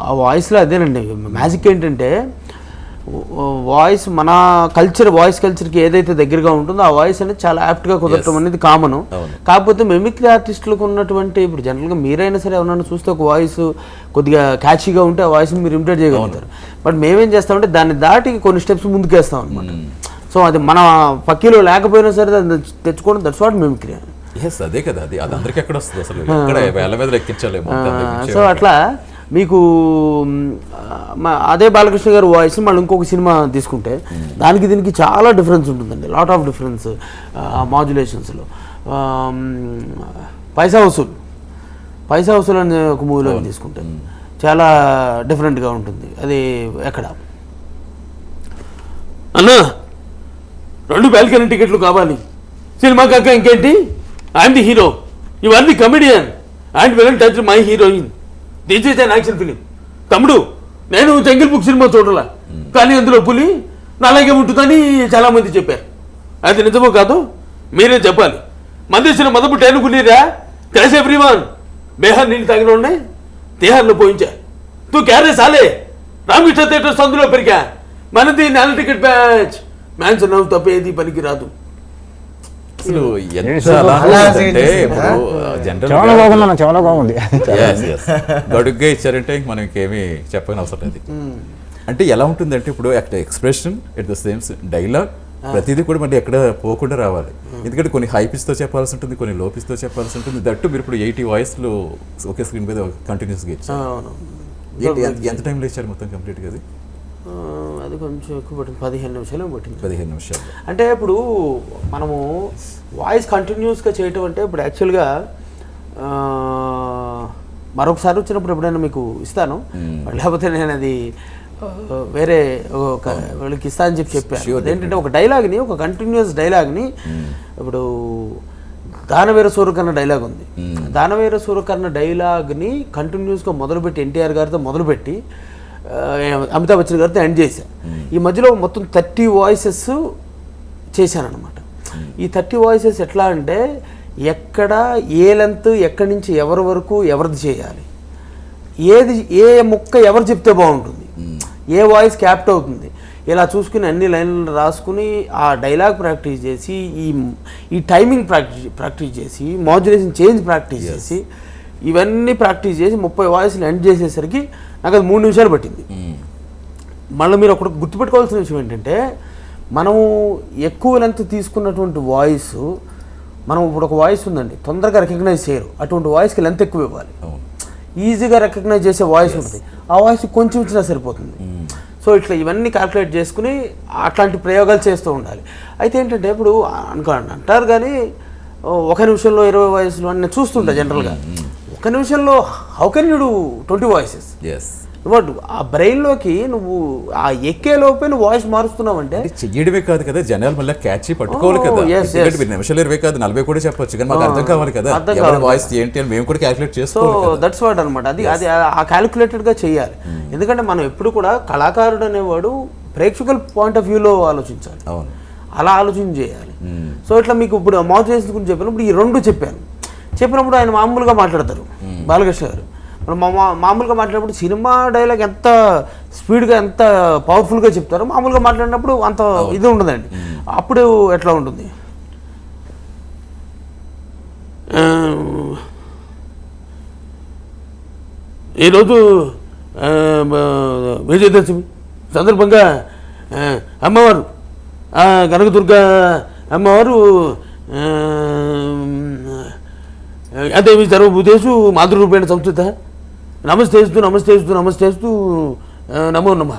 ఆ వాయిస్లో అదేనండి మ్యాజిక్ ఏంటంటే వాయిస్ మన వాయిస్ కల్చర్కి ఏదైతే దగ్గరగా ఉంటుందో ఆ వాయిస్ అనేది చాలా యాప్ట్గా కుదరటం అనేది కామను. కాకపోతే మిమిక్రీ ఆర్టిస్టులకు ఉన్నటువంటి ఇప్పుడు జనరల్గా మీరైనా సరే ఎవరైనా చూస్తే ఒక వాయిస్ కొద్దిగా క్యాచీగా ఉంటే ఆ వాయిస్ని మీరు ఇమిటేట్ చేయగలుగుతారు. బట్ మేమేం చేస్తామంటే దాన్ని దాటి కొన్ని స్టెప్స్ ముందుకేస్తాం అనమాట. సో అది మన పక్కీలో లేకపోయినా సరే దాన్ని తెచ్చుకోవడం దట్స్ వాట్ మిమిక్రీ. అదే కదా, అది అందరికి ఎక్కడ వస్తుంది అసలు, ఎక్కడ వేల మీద లెక్కించలేము. సో అట్లా మీకు అదే బాలకృష్ణ గారి వాయిస్ మళ్ళీ ఇంకొక సినిమా తీసుకుంటే దానికి దీనికి చాలా డిఫరెన్స్ ఉంటుందండి, లాట్ ఆఫ్ డిఫరెన్స్ మాడ్యులేషన్స్లో. పైసా వసూల్ అనే ఒక మూవీలో తీసుకుంటే చాలా డిఫరెంట్గా ఉంటుంది. అది ఎక్కడ అన్నా 2 బాల్కనీ టికెట్లు కావాలి సినిమా కాక ఇంకేంటి, I'm the hero, you are the comedian and will touch my heroine, this is an action film. తమ్ముడు నేను జంగిల్ బుక్ సినిమా చూడాల కానీ అందులో పులి నాలాగే ఉంటుందని చాలా మంది చెప్పారు. అది నిజమో కాదు మీరే చెప్పాలి. మందేసిన మొదపు టైనుకునేరా తెలిసి ఎవ్రీవన్ బేహార్ నీళ్ళు తాగిన ఉన్నాయి దేహాల్లో పోయించా తూ క్యారే సాలే రామకృష్ణ థియేటర్స్ అందులో పెరిగా మనది నెల టికెట్ బ్యాచ్ మ్యాన్స్ నవ్వు తప్పేది పనికి రాదు. అసలు ఎంత అలా అంటే ఇప్పుడు చాలా బాగుంది, చాలా బాగుంది. గడుగ్గా ఇచ్చారంటే మనం ఇంకేమీ చెప్పని అవసరం లేదు. అంటే ఎలా ఉంటుందంటే ఇప్పుడు expression at the same dialogue ప్రతిదీ కూడా మళ్ళీ ఎక్కడ పోకుండా రావాలి. ఎందుకంటే కొన్ని హై పిచ్తో చెప్పాల్సి ఉంటుంది, కొన్ని లో పిచ్తో చెప్పాల్సి ఉంటుంది. దట్టు మీరు ఇప్పుడు 80 వాయిస్లు ఒకే స్క్రీన్ మీద కంటిన్యూస్గా ఇచ్చారు. ఎంత టైంలో ఇచ్చారు మొత్తం కంప్లీట్గా? అది కొంచెం ఎక్కువ పట్టింది, 15 నిమిషాలు పట్టింది. 15 నిమిషాలు. అంటే ఇప్పుడు మనము వాయిస్ కంటిన్యూస్గా చేయటం అంటే ఇప్పుడు యాక్చువల్గా మరొకసారి వచ్చినప్పుడు ఎప్పుడైనా మీకు ఇస్తాను, లేకపోతే నేను అది వేరే ఒక వాళ్ళకి ఇస్తా అని చెప్పాను. అదేంటంటే ఒక డైలాగ్ని, ఒక కంటిన్యూస్ డైలాగ్ని, ఇప్పుడు దానవీర సూరకర్ణ డైలాగ్ ఉంది, దానవీర సూరకర్ణ డైలాగ్ని కంటిన్యూస్గా మొదలుపెట్టి ఎన్టీఆర్ గారితో మొదలుపెట్టి అమితాబ్ బచ్చన్ గారితో ఎండ్ చేశాను. ఈ మధ్యలో మొత్తం 30 వాయిసెస్ చేశానన్నమాట. ఈ 30 వాయిసెస్ ఎట్లా అంటే ఎక్కడ ఏ లెంత్ ఎక్కడి నుంచి ఎవరి వరకు ఎవరిది చేయాలి, ఏ ముక్క ఎవరు చెప్తే బాగుంటుంది, ఏ వాయిస్ క్యాప్ట్ అవుతుంది, ఇలా చూసుకుని అన్ని లైన్లు రాసుకుని ఆ డైలాగ్ ప్రాక్టీస్ చేసి ఈ టైమింగ్ ప్రాక్టీస్ చేసి మాడ్యులేషన్ చేంజ్ ప్రాక్టీస్ చేసి ఇవన్నీ ప్రాక్టీస్ చేసి 30 వాయిస్లు ఎండ్ చేసేసరికి నాకు అది 3 నిమిషాలు పట్టింది. మళ్ళీ మీరు ఒకటి గుర్తుపెట్టుకోవాల్సిన విషయం ఏంటంటే మనము ఎక్కువ లెంత్ తీసుకున్నటువంటి వాయిస్, మనం ఇప్పుడు ఒక వాయిస్ ఉందండి తొందరగా రికగ్నైజ్ చేయరు, అటువంటి వాయిస్కి లెంత్ ఎక్కువ ఇవ్వాలి. ఈజీగా రికగ్నైజ్ చేసే వాయిస్ ఉంటుంది, ఆ వాయిస్ కొంచెం ఇచ్చినా సరిపోతుంది. సో ఇట్లా ఇవన్నీ క్యాల్కులేట్ చేసుకుని అట్లాంటి ప్రయోగాలు చేస్తూ ఉండాలి. అయితే ఏంటంటే ఇప్పుడు అంటారు కానీ 1 నిమిషంలో 20 వాయిస్లు అని నేను చూస్తుంటా జనరల్గా. 1 నిమిషంలో how can you do 20 voices? But ఆ బ్రెయిన్లోకి నువ్వు ఆ ఎక్కే లోపే నువ్వు వాయిస్ మారుస్తున్నావు అంటే చెయ్యడమే కాదు కదా, జనాలు మళ్ళీ క్యాచ్ పట్టుకోవాలి కదా. yes, ఎందుకంటే మీరు నిమిషాలు 20 కాదు 40 కూడా చెప్పొచ్చు, కానీ మాకు అర్థం కావాలి కదా ఎవరి వాయిస్ ఏంటి అని మేము కూడా క్యాలిక్యులేట్ చేసుకోవాలి. దట్స్ వాట్ అనమాట. అది అది ఆ క్యాలిక్యులేటెడ్గా చేయాలి. ఎందుకంటే మనం ఎప్పుడు కూడా కళాకారుడు అనేవాడు ప్రేక్షకుల పాయింట్ ఆఫ్ వ్యూలో ఆలోచించాలి, అవును, అలా ఆలోచన చేయాలి. సో ఇట్లా మీకు ఇప్పుడు మాడ్యులేషన్ గురించి చెప్పినప్పుడు ఈ రెండు చెప్పినప్పుడు ఆయన మామూలుగా మాట్లాడతారు బాలకృష్ణ గారు. మామూలుగా మాట్లాడినప్పుడు సినిమా డైలాగ్ ఎంత స్పీడ్గా ఎంత పవర్ఫుల్గా చెప్తారో మామూలుగా మాట్లాడినప్పుడు అంత ఇది ఉండదండి. అప్పుడు ఎట్లా ఉంటుంది, ఈరోజు విజయదశమి సందర్భంగా అమ్మవారు కనకదుర్గ అమ్మవారు అదేవి సర్వభూతేషు మాతృరూపేణ సంస్థిత నమస్తేస్తు నమో నమః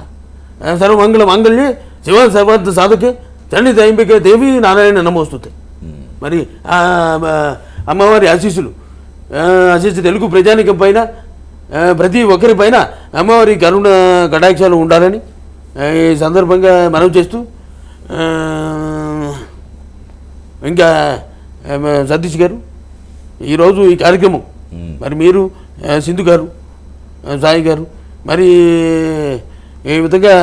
సర్వమంగళ మాంగళ్యే శివ సర్వార్థ సాధకే చండి దైంబిక దేవి నారాయణ నమోస్తుతే. మరి అమ్మవారి ఆశీస్సులు తెలుగు ప్రజానికం పైన ప్రతి ఒక్కరి పైన అమ్మవారి కరుణ కటాక్షాలు ఉండాలని ఈ సందర్భంగా మనవి చేస్తూ, ఇంకా సతీష్ గారు ఈరోజు ఈ కార్యక్రమం మరి మీరు సింధు గారు సాయి గారు మరి ఈ విధంగా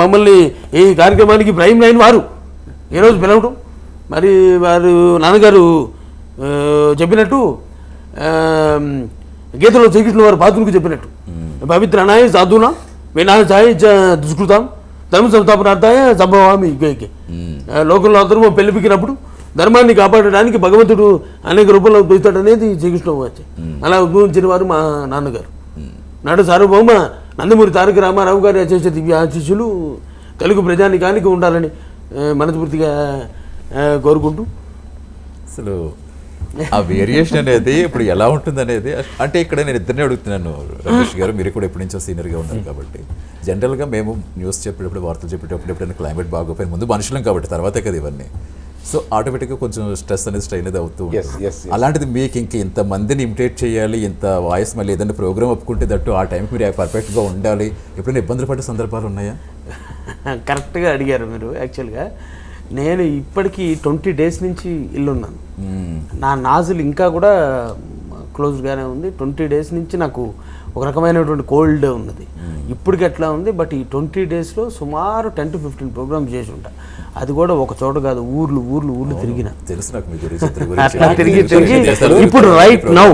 మమ్మల్ని ఈ కార్యక్రమానికి ప్రైమ్ లైన్ వారు ఈరోజు పిలవడం, మరి వారు నాన్నగారు చెప్పినట్టు గీతలో శ్రీకృష్ణ వారు పాత్రకు చెప్పినట్టు పవిత్రనాయ సాధునా వినాశాయ దుష్కృతాం ధర్మ సంస్థాపనార్థాయ సంభవామి ఇకే. లోకంలో అందరూ పెళ్లిపికినప్పుడు ధర్మాన్ని కాపాడడానికి భగవంతుడు అనేక రూపంలో ఉద్భవిస్తాడనేది శ్రీకృష్ణ వాచ్. అలా ఉద్భవించిన వారు మా నాన్నగారు. నాడు సార్వభౌమ నందమూరి తారక రామారావు గారి అశేష దివ్య ఆశీస్సులు తెలుగు ప్రజానికానికి ఉండాలని మనస్ఫూర్తిగా కోరుకుంటూ, అసలు ఆ వేరియేషన్ అనేది ఇప్పుడు ఎలా ఉంటుంది అనేది, అంటే ఇక్కడ నేను ఇద్దరిని అడుగుతున్నాను రమేష్ గారు, మీరు కూడా ఎప్పటి నుంచో సీనియర్గా ఉన్నారు కాబట్టి. జనరల్గా మేము న్యూస్ చెప్పేటప్పుడు వార్తలు చెప్పేటప్పుడు ఎప్పుడైనా క్లైమేట్ బాగోపోయిన ముందు మనుషులం కాబట్టి తర్వాతే కదా ఇవన్నీ. సో ఆటోమేటిక్గా కొంచెం స్ట్రెస్ అనేది స్ట్రెయిన్ అనేది అవుతూ ఉంటుంది. అలాంటిది మీకు ఇంక ఇంతమందిని ఇమిటేట్ చేయాలి, ఇంత వాయిస్ మళ్ళీ ఏదైనా ప్రోగ్రామ్ ఒప్పుకుంటే దట్టు ఆ టైంకి మీరు పర్ఫెక్ట్గా ఉండాలి, ఎప్పుడైనా ఇబ్బందులు పడే సందర్భాలు ఉన్నాయా? కరెక్ట్గా అడిగారు మీరు. యాక్చువల్గా నేను ఇప్పటికీ 20 days నుంచి ఇల్లున్నాను. నా నాజులు ఇంకా కూడా క్లోజ్గానే ఉంది. 20 days నుంచి నాకు ఒక రకమైనటువంటి కోల్డ్ ఉన్నది. ఇప్పటికి ఎట్లా ఉంది, బట్ ఈ 20 daysలో సుమారు 10 to 15 ప్రోగ్రామ్స్ చేసి ఉంటా. అది కూడా ఒక చోట కాదు, ఊర్లు తిరిగిన. తెలుసు నాకు మీ గురించి. అట్లా తిరిగి ఇప్పుడు రైట్ నౌ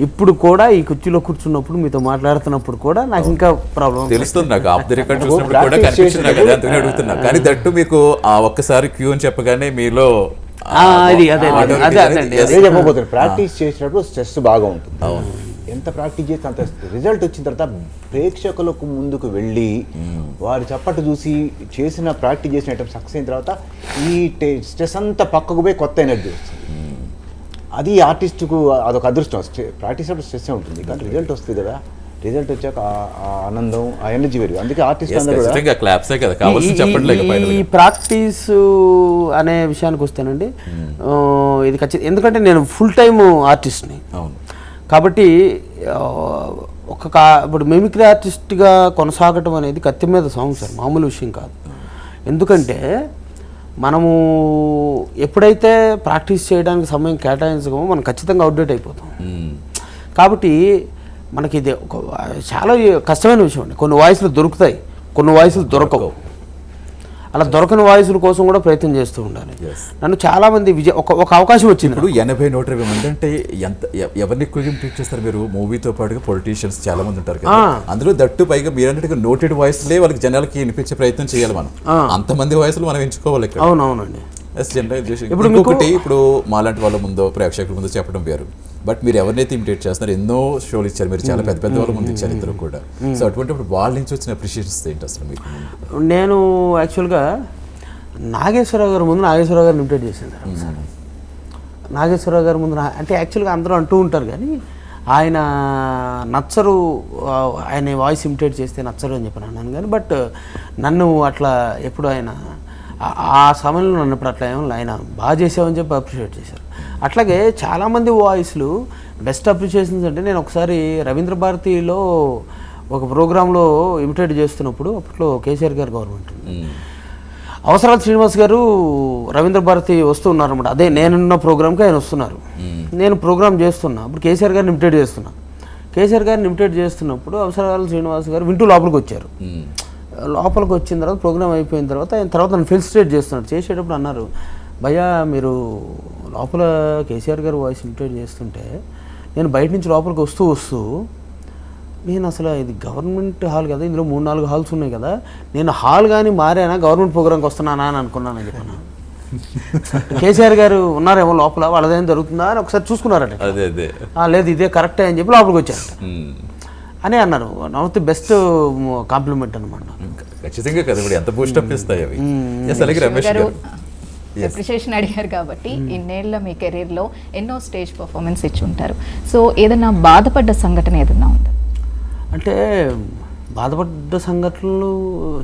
ఇప్పుడు కూడా ఈ కుర్చీలో కూర్చున్నప్పుడు మీతో మాట్లాడుతున్నప్పుడు కూడా నాకు ఇంకా ప్రాబ్లం తెలుస్తుంది. నాకు ఆఫ్ ది రికార్డ్ చూసినప్పుడు కూడా కనిపించింది నాకు, అదే అందుకని అడుగుతున్నా. కానీ దట్టు మీకు ఆ ఒక్కసారి క్యూ అని చెప్పగానే మీలో చెప్పబోతున్నారు. ప్రాక్టీస్ చేసినప్పుడు స్ట్రెస్ బాగా ఉంటుంది. ఎంత ప్రాక్టీస్ చేస్తే అంత రిజల్ట్ వచ్చిన తర్వాత ప్రేక్షకులకు ముందుకు వెళ్ళి వారి చప్పట్లు చూసి చేసిన ప్రాక్టీస్ చేసిన ఐటమ్ సక్సెస్ అయిన తర్వాత ఈ స్ట్రెస్ అంతా పక్కకు పోయి కొత్త ఎనర్జీ వస్తుంది. అది ఆర్టిస్టుకు అదొక అదృష్టం. ప్రాక్టీస్ అప్పుడు స్ట్రెస్ ఉంటుంది, కానీ రిజల్ట్ వస్తుంది కదా. రిజల్ట్ వచ్చాక ఆ ఆనందం, ఆ ఎనర్జీ వేరు. అందుకే ఆర్టిస్ట్ ఈ ప్రాక్టీస్ అనే విషయానికి వస్తానండి. ఇది ఖచ్చితంగా, ఎందుకంటే నేను ఫుల్ టైమ్ ఆర్టిస్ట్ని కాబట్టి ఇప్పుడు మిమిక్రీ ఆర్టిస్ట్గా కొనసాగటం అనేది కత్తి మీద సాంగ్ సార్, మామూలు విషయం కాదు. ఎందుకంటే మనము ఎప్పుడైతే ప్రాక్టీస్ చేయడానికి సమయం కేటాయించగమో మనం ఖచ్చితంగా అవుట్డేట్ అయిపోతాం. కాబట్టి మనకి ఇది ఒక చాలా కష్టమైన విషయం అండి. కొన్ని వాయిస్లు దొరుకుతాయి, కొన్ని వాయిస్లు దొరకవు. అలా దొరకని వాయిస్ల కోసం కూడా ప్రయత్నం చేస్తూ ఉండాలి. నన్ను చాలా మంది ఒక అవకాశం వచ్చింది. ఇప్పుడు 80-120 మంది అంటే ఎంత ఎవరిని ఎక్కువగా ట్రీట్ చేస్తారు మీరు? మూవీతో పాటుగా పొలిటీషియన్స్ చాలా మంది ఉంటారు కదా, అందులో దట్టు పైగా మీరన్నట్టుగా నోటెడ్ వాయిస్లే వాళ్ళకి జనాలకి వినిపించే ప్రయత్నం చేయాలి. మనం అంతమంది వాయిస్లు మనం ఎంచుకోవాలి ఇక్కడ. అవునవునండి. ఇప్పుడు మాలాంటి వాళ్ళ ముందో ప్రేక్షకుల ముందు చెప్పడం వేరు. బట్ మీరు ఎవరినైతే ఇమిటేట్ చేస్తున్నారు, ఎన్నో షోలు ఇచ్చారు మీరు, చాలా పెద్ద పెద్ద వాళ్ళ ముందు ఇచ్చారు ఇద్దరు కూడా. సో అటువంటి వాళ్ళ నుంచి వచ్చిన అప్రిషియేషన్స్ ఏంటి అసలు మీకు? నేను యాక్చువల్గా నాగేశ్వరరావు గారి ముందు నాగేశ్వరరావు గారిని ఇమిటేట్ చేశాను సార్. నాగేశ్వరరావు గారి ముందు అంటే యాక్చువల్గా అందరూ అంటూ ఉంటారు కానీ ఆయన నచ్చరు, ఆయన వాయిస్ ఇమిటేట్ చేస్తే నచ్చరు అని చెప్పి అన్నాను కానీ, బట్ నన్ను అట్లా ఎప్పుడు ఆయన ఆ సమయంలో నన్ను ఇప్పుడు అట్లా ఏమో ఆయన బాగా చేసామని చెప్పి అప్రిషియేట్ చేశారు. అట్లాగే చాలామంది వాయిస్లు బెస్ట్ అప్రిషియేషన్స్ అంటే, నేను ఒకసారి రవీంద్ర భారతిలో ఒక ప్రోగ్రాంలో ఇమిటేట్ చేస్తున్నప్పుడు అప్పట్లో కేసీఆర్ గారు గవర్నమెంట్ అవసరాల శ్రీనివాస్ గారు రవీంద్ర భారతి వస్తూ ఉన్నారన్నమాట. అదే నేనున్న ప్రోగ్రామ్కి ఆయన వస్తున్నారు. నేను ప్రోగ్రామ్ చేస్తున్నా, అప్పుడు కేసీఆర్ గారిని ఇమిటేట్ చేస్తున్నా. కేసీఆర్ గారిని ఇమిటేట్ చేస్తున్నప్పుడు అవసరాల శ్రీనివాస్ గారు వింటూ లోపలికి వచ్చారు. లోపలికి వచ్చిన తర్వాత ప్రోగ్రామ్ అయిపోయిన తర్వాత ఆయన తర్వాత నన్ను ఫెలిసిటేట్ చేస్తున్నాడు. చేసేటప్పుడు అన్నారు, భయ్యా మీరు లోపల కేసీఆర్ గారు వాయిస్ ఇమిటేట్ చేస్తుంటే నేను బయట నుంచి లోపలికి వస్తూ నేను అసలు ఇది గవర్నమెంట్ హాల్ కదా, ఇందులో 3-4 హాల్స్ ఉన్నాయి కదా, నేను హాల్ కానీ మారానా గవర్నమెంట్ ప్రోగ్రామ్కి వస్తున్నానా అని అనుకున్నానని చెప్పాను. కేసీఆర్ గారు ఉన్నారేమో లోపల, వాళ్ళదేం జరుగుతుందా అని ఒకసారి చూసుకున్నారట. లేదు ఇదే కరెక్టే అని చెప్పి లోపలికి వచ్చారట అని అన్నారు. One of the best compliment అనమాట. ఖచ్చితంగా కదా, ఎంత బూస్టప్ ఇస్తాయి అవి. అలాగే రమేష్ గారు అప్రిషియేషన్ అడిగారు కాబట్టి, ఇన్నేళ్ళ మీ కెరీర్లో ఎన్నో స్టేజ్ పర్ఫార్మెన్స్ ఇచ్చి ఉంటారు. సో ఏదైనా బాధపడ్డ సంఘటన ఏదన్నా ఉందా? అంటే బాధపడ్డ సంఘటనలు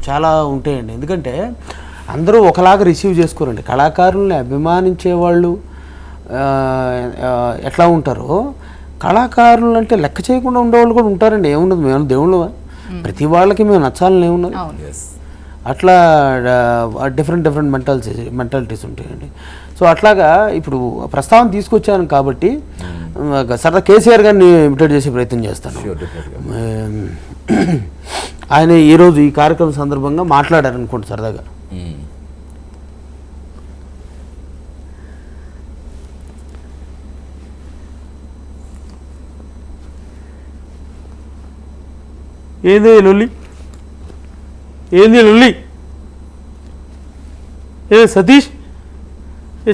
చాలా ఉంటాయండి. ఎందుకంటే అందరూ ఒకలాగా రిసీవ్ చేసుకోరండి. కళాకారుల్ని అభిమానించే వాళ్ళు ఎట్లా ఉంటారో, కళాకారులు అంటే లెక్క చేయకుండా ఉండేవాళ్ళు కూడా ఉంటారండి. ఏమున్నది, మేము దేవుళ్ళు, ప్రతి వాళ్ళకి మేము నచ్చాలని ఏమున్నది. అట్లా డిఫరెంట్ మెంటాలిటీస్ ఉంటాయండి. సో అట్లాగా ఇప్పుడు ప్రస్తావన తీసుకొచ్చాను కాబట్టి సరదా కేసీఆర్ గారిని ఇమిటేట్ చేసే ప్రయత్నం చేస్తాను. ఆయన ఈరోజు ఈ కార్యక్రమం సందర్భంగా మాట్లాడారు అనుకోండి సరదాగా. ఏంది లొల్లి, ఏంది లొల్లి, ఏ సతీష్,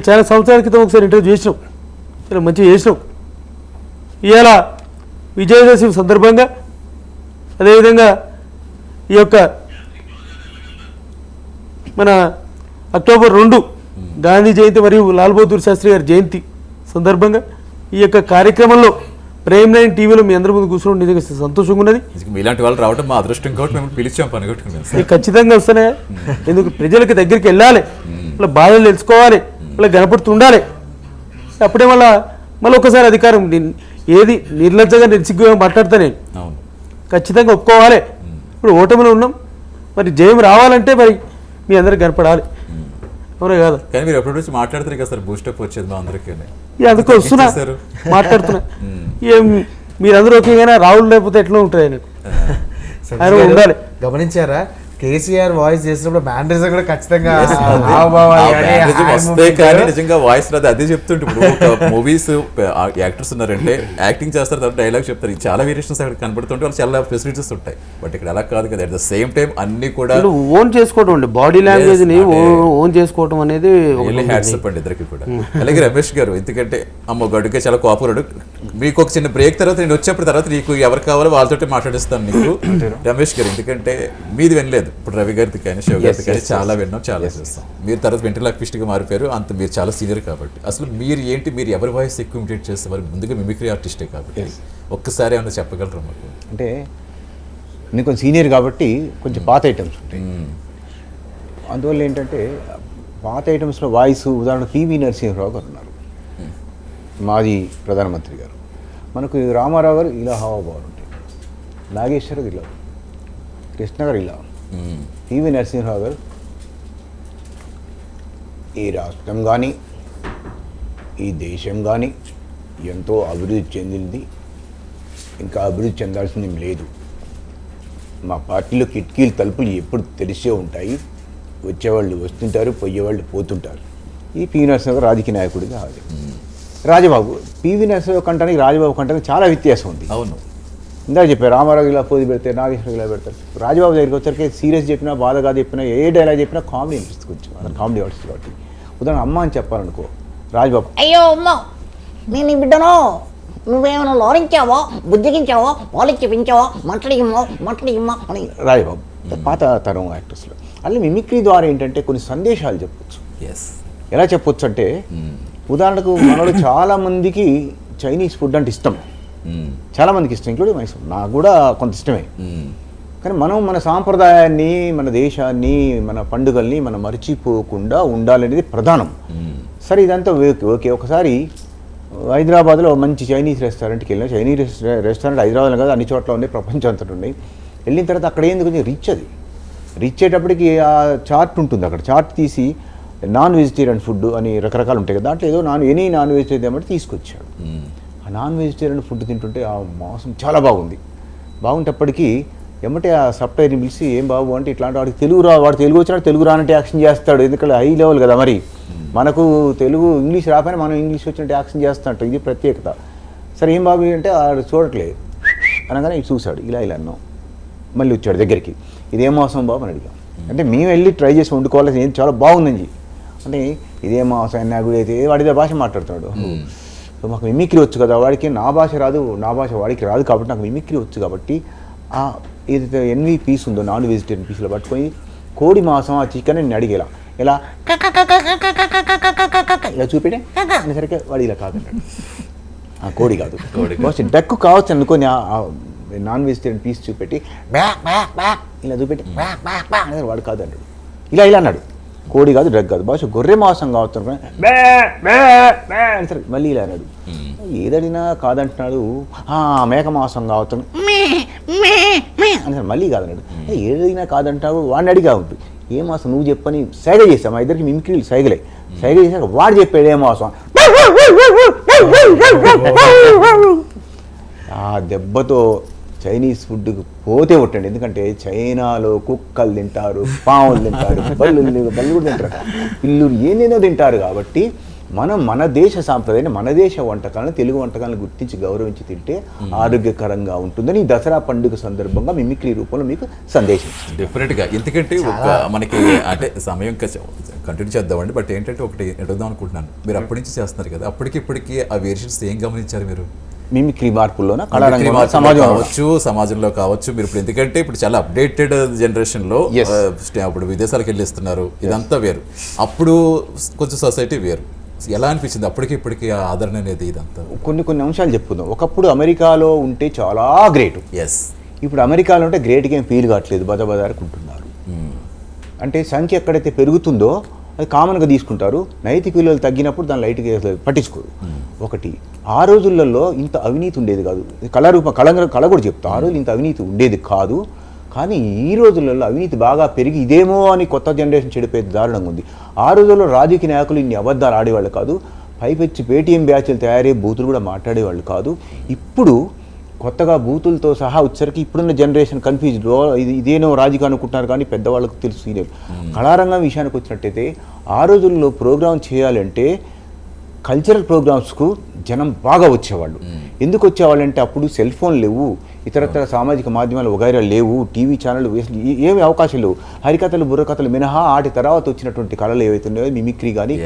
చాలా సంవత్సరాల క్రితం ఒకసారి ఇంటర్వ్యూ చేసినావు, చాలా మంచిగా చేసినావు. ఇవాళ విజయదశమి సందర్భంగా అదేవిధంగా ఈ యొక్క మన అక్టోబర్ 2 గాంధీ జయంతి మరియు లాల్ బహదూర్ శాస్త్రి గారి జయంతి సందర్భంగా ఈ యొక్క కార్యక్రమంలో ప్రైమ్ లైన్ టీవీలో మీ అందరి ముందు కూర్చోవడం నిజంగా సంతోషంగా ఉన్నది. ఇలాంటి వాళ్ళు రావడం మా అదృష్టం కాబట్టి మేము పిలిచాం, పనిగొట్టుకున్నాం. ఖచ్చితంగా వస్తున్నాయి. ఎందుకు ప్రజలకి దగ్గరికి వెళ్ళాలి, వాళ్ళ బాధలు తెలుసుకోవాలి, వాళ్ళ కనపడుతుండాలి. అప్పుడే మళ్ళీ ఒకసారి అధికారం ఏది నిర్లజ్జగా నిర్సిగ్గుగా మాట్లాడతా నేను ఖచ్చితంగా ఒప్పుకోవాలి. ఇప్పుడు ఓటమిలో ఉన్నాం, మరి జయం రావాలంటే మరి మీ అందరికి కనపడాలి, అవునా కాదు? కానీ మీరు ఎప్పటి నుంచి మాట్లాడుతారు కదా సార్, బూస్టప్ వచ్చేది మా అందరికీ. అందుకే వస్తున్నా, మాట్లాడుతున్నా. ఏం మీరందరూ ఓకేగానే, రాహుల్ లేకపోతే ఎట్లా ఉంటుంది ఆయనకు, ఆయన ఉండాలి. గమనించారా, కేసీఆర్ వాయిస్ చేసినప్పుడు మ్యానరిజం కూడా ఖచ్చితంగా వస్తాయి. కానీ నిజంగా వాయిస్ రాదు, అదే చెప్తుంటే ఇప్పుడు ఒక మూవీస్ యాక్టర్స్ ఉన్నారంటే యాక్టింగ్ చేస్తారు, తర్వాత డైలాగ్ చెప్తారు, చాలా వేరియేషన్స్ అక్కడ కనబడుతుంటే వాళ్ళు చాలా ఫెసిలిటీస్ ఉంటాయి. బట్ ఇక్కడ అలా కాదు కదా, అట్ ద సేమ్ టైం అన్ని కూడా ఓన్ చేసుకోవడం అండి, బాడీ లాంగ్వేజ్ ని ఓన్ చేసుకోవడం అనేది హ్యాట్సప్ అండి ఇద్దరికి కూడా. అలాగే రమేష్ గారు, ఎందుకంటే అమ్మ గడుకే చాలా కోపరుడు. మీకు ఒక చిన్న బ్రేక్ తర్వాత నేను వచ్చేప్పుడు తర్వాత నీకు ఎవరు కావాలో వాళ్ళతో మాట్లాడిస్తాను నీకు రమేష్ గారు. ఎందుకంటే మీది వినలేదు, ఇప్పుడు రవి గారిది కానీ శివ గారిది కానీ చాలా విన్నాం, చాలా చేస్తాం. మీరు తర్వాత వెంట్రిలాక్విస్ట్గా మారిపోయారు, అంత మీరు చాలా సీనియర్ కాబట్టి అసలు మీరు ఏంటి, మీరు ఎవరి వాయిస్ ఎక్కువ ఇమిటేట్ చేస్తారు? ముందుగా మిమిక్రీ ఆర్టిస్టే కాబట్టి ఒక్కసారి ఏమైనా చెప్పగలరా మాకు? అంటే నేను కొంచెం సీనియర్ కాబట్టి కొంచెం పాత ఐటమ్స్ ఉంటాయి. అందువల్ల ఏంటంటే పాత ఐటమ్స్లో వాయిస్ ఉదాహరణ పివి నరసింహరావు గారు ఉన్నారు, మాజీ ప్రధానమంత్రి గారు. మనకు రామారావు గారు ఇలా హావభావాలు ఉంటాయి, నాగేశ్వరరావు ఇలా, కృష్ణ గారు ఇలా, పివి నరసింహరావు గారు ఈ రాష్ట్రం కానీ ఈ దేశం కానీ ఎంతో అభివృద్ధి చెందింది, ఇంకా అభివృద్ధి చెందాల్సింది లేదు, మా పార్టీలో కిటికీలు తలుపులు ఎప్పుడు తెరిచే ఉంటాయి, వచ్చేవాళ్ళు వస్తుంటారు, పోయేవాళ్ళు పోతుంటారు. ఈ పివి నరసింహరావు రాజకీయ నాయకుడిగా అది. రాజబాబు, పివి నరసింహరావు కంటానికి రాజబాబు కంటానికి చాలా వ్యత్యాసం ఉంది. అవును, ఇందాక చెప్పారు రామారావు ఇలా పోది పెడితే నాగేశ్వరరావు ఇలా పెడతారు. రాజబాబు దగ్గరికి వచ్చరికి సీరియస్ చెప్పినా, బాధగా చెప్పినా, ఏ డైలాగ్ చెప్పినా కామెడీ అనిపిస్తుంది కొంచెం. అతను కామెడీ ఆర్టిస్ట్ కాబట్టి ఉదాహరణ అమ్మ అని చెప్పాలనుకో, రాజబాబు అయ్యో అమ్మ నేను నీ బిడ్డను, నువ్వేమైనా లోరించావో, బుజ్జగించావో, పాలిచ్చి పెంచావో, మాట్లాడిమ్మా అని రాజబాబు. పాత తరం యాక్టర్స్లో అలా మిమిక్రీ ద్వారా ఏంటంటే కొన్ని సందేశాలు చెప్పొచ్చు. ఎలా చెప్పొచ్చు అంటే ఉదాహరణకు మనలో చాలా మందికి చైనీస్ ఫుడ్ అంటే ఇష్టం, చాలా మందికి ఇష్టం, ఇంక్లూడింగ్ మైసూర్, నాకు కూడా కొంత ఇష్టమే. కానీ మనం మన సాంప్రదాయాన్ని, మన దేశాన్ని, మన పండుగల్ని మనం మర్చిపోకుండా ఉండాలనేది ప్రధానం. సరే ఇదంతా ఓకే. ఒకసారి హైదరాబాద్లో మంచి చైనీస్ రెస్టారెంట్కి వెళ్ళిన చైనీస్ రెస్టారెంట్ హైదరాబాద్లో కాదు అన్ని చోట్ల ఉన్నాయి, ప్రపంచం అంతటా ఉన్నాయి. వెళ్ళిన తర్వాత అక్కడ ఏంది కొంచెం రిచ్ అది. రిచ్ అయ్యేటప్పటికి ఆ చార్ట్ ఉంటుంది, అక్కడ చార్ట్ తీసి నాన్ వెజిటేరియన్ ఫుడ్ అని రకరకాలు ఉంటాయి కదా, దాంట్లో ఏదో ఎనీ నాన్ వెజిటేరియన్ ఏమంటే తీసుకొచ్చాడు. ఆ నాన్ వెజిటేరియన్ ఫుడ్ తింటుంటే ఆ మాంసం చాలా బాగుంది. బాగుంటప్పటికీ ఏమంటే ఆ సప్లైని పిలిచి ఏం బాబు అంటే ఇట్లాంటి వాడికి వాడు తెలుగు వచ్చినాడు, తెలుగు రానంటే యాక్షన్ చేస్తాడు, ఎందుకంటే హై లెవెల్ కదా. మరి మనకు తెలుగు ఇంగ్లీష్ రాకపోయినా మనం ఇంగ్లీష్ వచ్చినట్టు యాక్షన్ చేస్తుంటాం, ఇది ప్రత్యేకత. సరే ఏం బాబు అంటే ఆడు చూడట్లేదు అనగానే చూశాడు, ఇలా అన్నాం. మళ్ళీ వచ్చాడు దగ్గరికి, ఇదేం మోసం బాబు అని అడిగాం. అంటే మేము వెళ్ళి ట్రై చేసి వండుకోవాలి, ఏం చాలా బాగుందని. అంటే ఇదేం మోసం అన్నా కూడా అయితే వాడిదే భాష మాట్లాడుతున్నాడు. సో మాకు మిమిక్రీ వచ్చు కదా, వాడికి నా భాష రాదు, నా భాష వాడికి రాదు, కాబట్టి నాకు మిమిక్రీ వచ్చు కాబట్టి ఆ ఏదైతే ఎన్వి పీస్ ఉందో నాన్ వెజిటేరియన్ పీస్లో పట్టుకొని కోడి మాంసం ఆ చికెన్ నేను అడిగేలా ఇలా ఇలా చూపెట్టే అనేసరికి వాడు ఇలా కాదన్నాడు. ఆ కోడి కాదు, డక్కు కావచ్చు అనుకొని నాన్ వెజిటేరియన్ పీస్ చూపెట్టి ఇలా చూపెట్టి అనేది వాడు కాదు అన్నాడు. ఇలా అన్నాడు, కోడి కాదు డగ్ కాదు, బహుశా గొర్రె మాంసం కావచ్చు అనుకుని అని సరే మళ్ళీ ఇలా అన్నాడు. ఏదడినా కాదంటున్నాడు, మేక మాంసం కావచ్చు అని సరే మళ్ళీ కాదన్నాడు. ఏదైనా కాదంటున్నాడు, వాడిని అడిగా ఉంటుంది ఏ మాసం నువ్వు చెప్పని సైగ చేస్తాం. మా ఇద్దరికి మిమిక్రీలు సైగ చేశాక వాడు చెప్పాడు ఏ మాసం. ఆ దెబ్బతో చైనీస్ ఫుడ్కి పోతే కొట్టండి. ఎందుకంటే చైనాలో కుక్కలు తింటారు, పాములు తింటారు, బళ్ళు కూడా తింటారు, పిల్లులు ఏనేదో తింటారు. కాబట్టి మనం మన దేశ సాంప్రదాయాన్ని, మన దేశ వంటకాలను, తెలుగు వంటకాలను గుర్తించి గౌరవించి తింటే ఆరోగ్యకరంగా ఉంటుందని ఈ దసరా పండుగ సందర్భంగా మిమిక్రీ రూపంలో మీకు సందేశం. డెఫినెట్గా, ఎందుకంటే ఒక మనకి అంటే సమయం కంటిన్యూ చేద్దామండి. బట్ ఏంటంటే ఒకటి అడుగుదాం అనుకుంటున్నాను, మీరు అప్పటి నుంచి చేస్తున్నారు కదా, అప్పటికిప్పటికీ ఆ వేరియేషన్స్ ఏం గమనించారు మీరు? మిమిక్రీ మార్పుల్లోన సమాజంలో కావచ్చు. మీరు ఇప్పుడు ఎందుకంటే ఇప్పుడు చాలా అప్డేటెడ్ జనరేషన్లో అప్పుడు విదేశాలకు వెళ్ళిస్తున్నారు, ఇదంతా వేరు. అప్పుడు కొంచెం సొసైటీ వేరు. ఎలా అనిపించింది అప్పటికి ఇప్పటికి ఆ ఆదరణ అనేది? ఇదంతా కొన్ని అంశాలు చెప్పుకుందాం. ఒకప్పుడు అమెరికాలో ఉంటే చాలా గ్రేట్, ఎస్. ఇప్పుడు అమెరికాలో ఉంటే గ్రేట్గా ఏం ఫీల్ కావట్లేదు, బజారుకుంటున్నారు. అంటే సంఖ్య ఎక్కడైతే పెరుగుతుందో అది కామన్గా తీసుకుంటారు, నైతిక విలువలు తగ్గినప్పుడు దాన్ని లైట్గా పట్టించుకోరు. ఒకటి, ఆ రోజులలో ఇంత అవినీతి ఉండేది కాదు. కళ కూడా చెప్తా, ఆ రోజులు ఇంత అవినీతి ఉండేది కాదు. కానీ ఈ రోజులలో అవినీతి బాగా పెరిగి ఇదేమో అని కొత్త జనరేషన్ చెడిపోయేది దారుణంగా ఉంది. ఆ రోజుల్లో రాజకీయ నాయకులు ఇన్ని అబద్ధాలు ఆడేవాళ్ళు కాదు, పైపెచ్చి పేటీఎం బ్యాచ్లు తయారయ్యే బూతులు కూడా మాట్లాడేవాళ్ళు కాదు. ఇప్పుడు కొత్తగా బూతులతో సహా వచ్చరికి ఇప్పుడున్న జనరేషన్ కన్ఫ్యూజ్డ్, ఇదేనో రాజకీయం అనుకుంటున్నారు కానీ పెద్దవాళ్ళకు తెలుసు. కళారంగం విషయానికి వచ్చినట్టయితే ఆ రోజుల్లో ప్రోగ్రామ్ చేయాలంటే కల్చరల్ ప్రోగ్రామ్స్కు జనం బాగా వచ్చేవాళ్ళు. ఎందుకు వచ్చేవాళ్ళు అంటే అప్పుడు సెల్ ఫోన్ లేవు, ఇతరత్ర సామాజిక మాధ్యమాలు వగైరా లేవు, టీవీ ఛానల్ ఏమి అవకాశం లేవు. హరికథలు బుర్రకథలు మినహా ఆటి తర్వాత వచ్చినటువంటి కళలు ఏవైతే ఉన్నాయో మిమిక్రీ కానీ,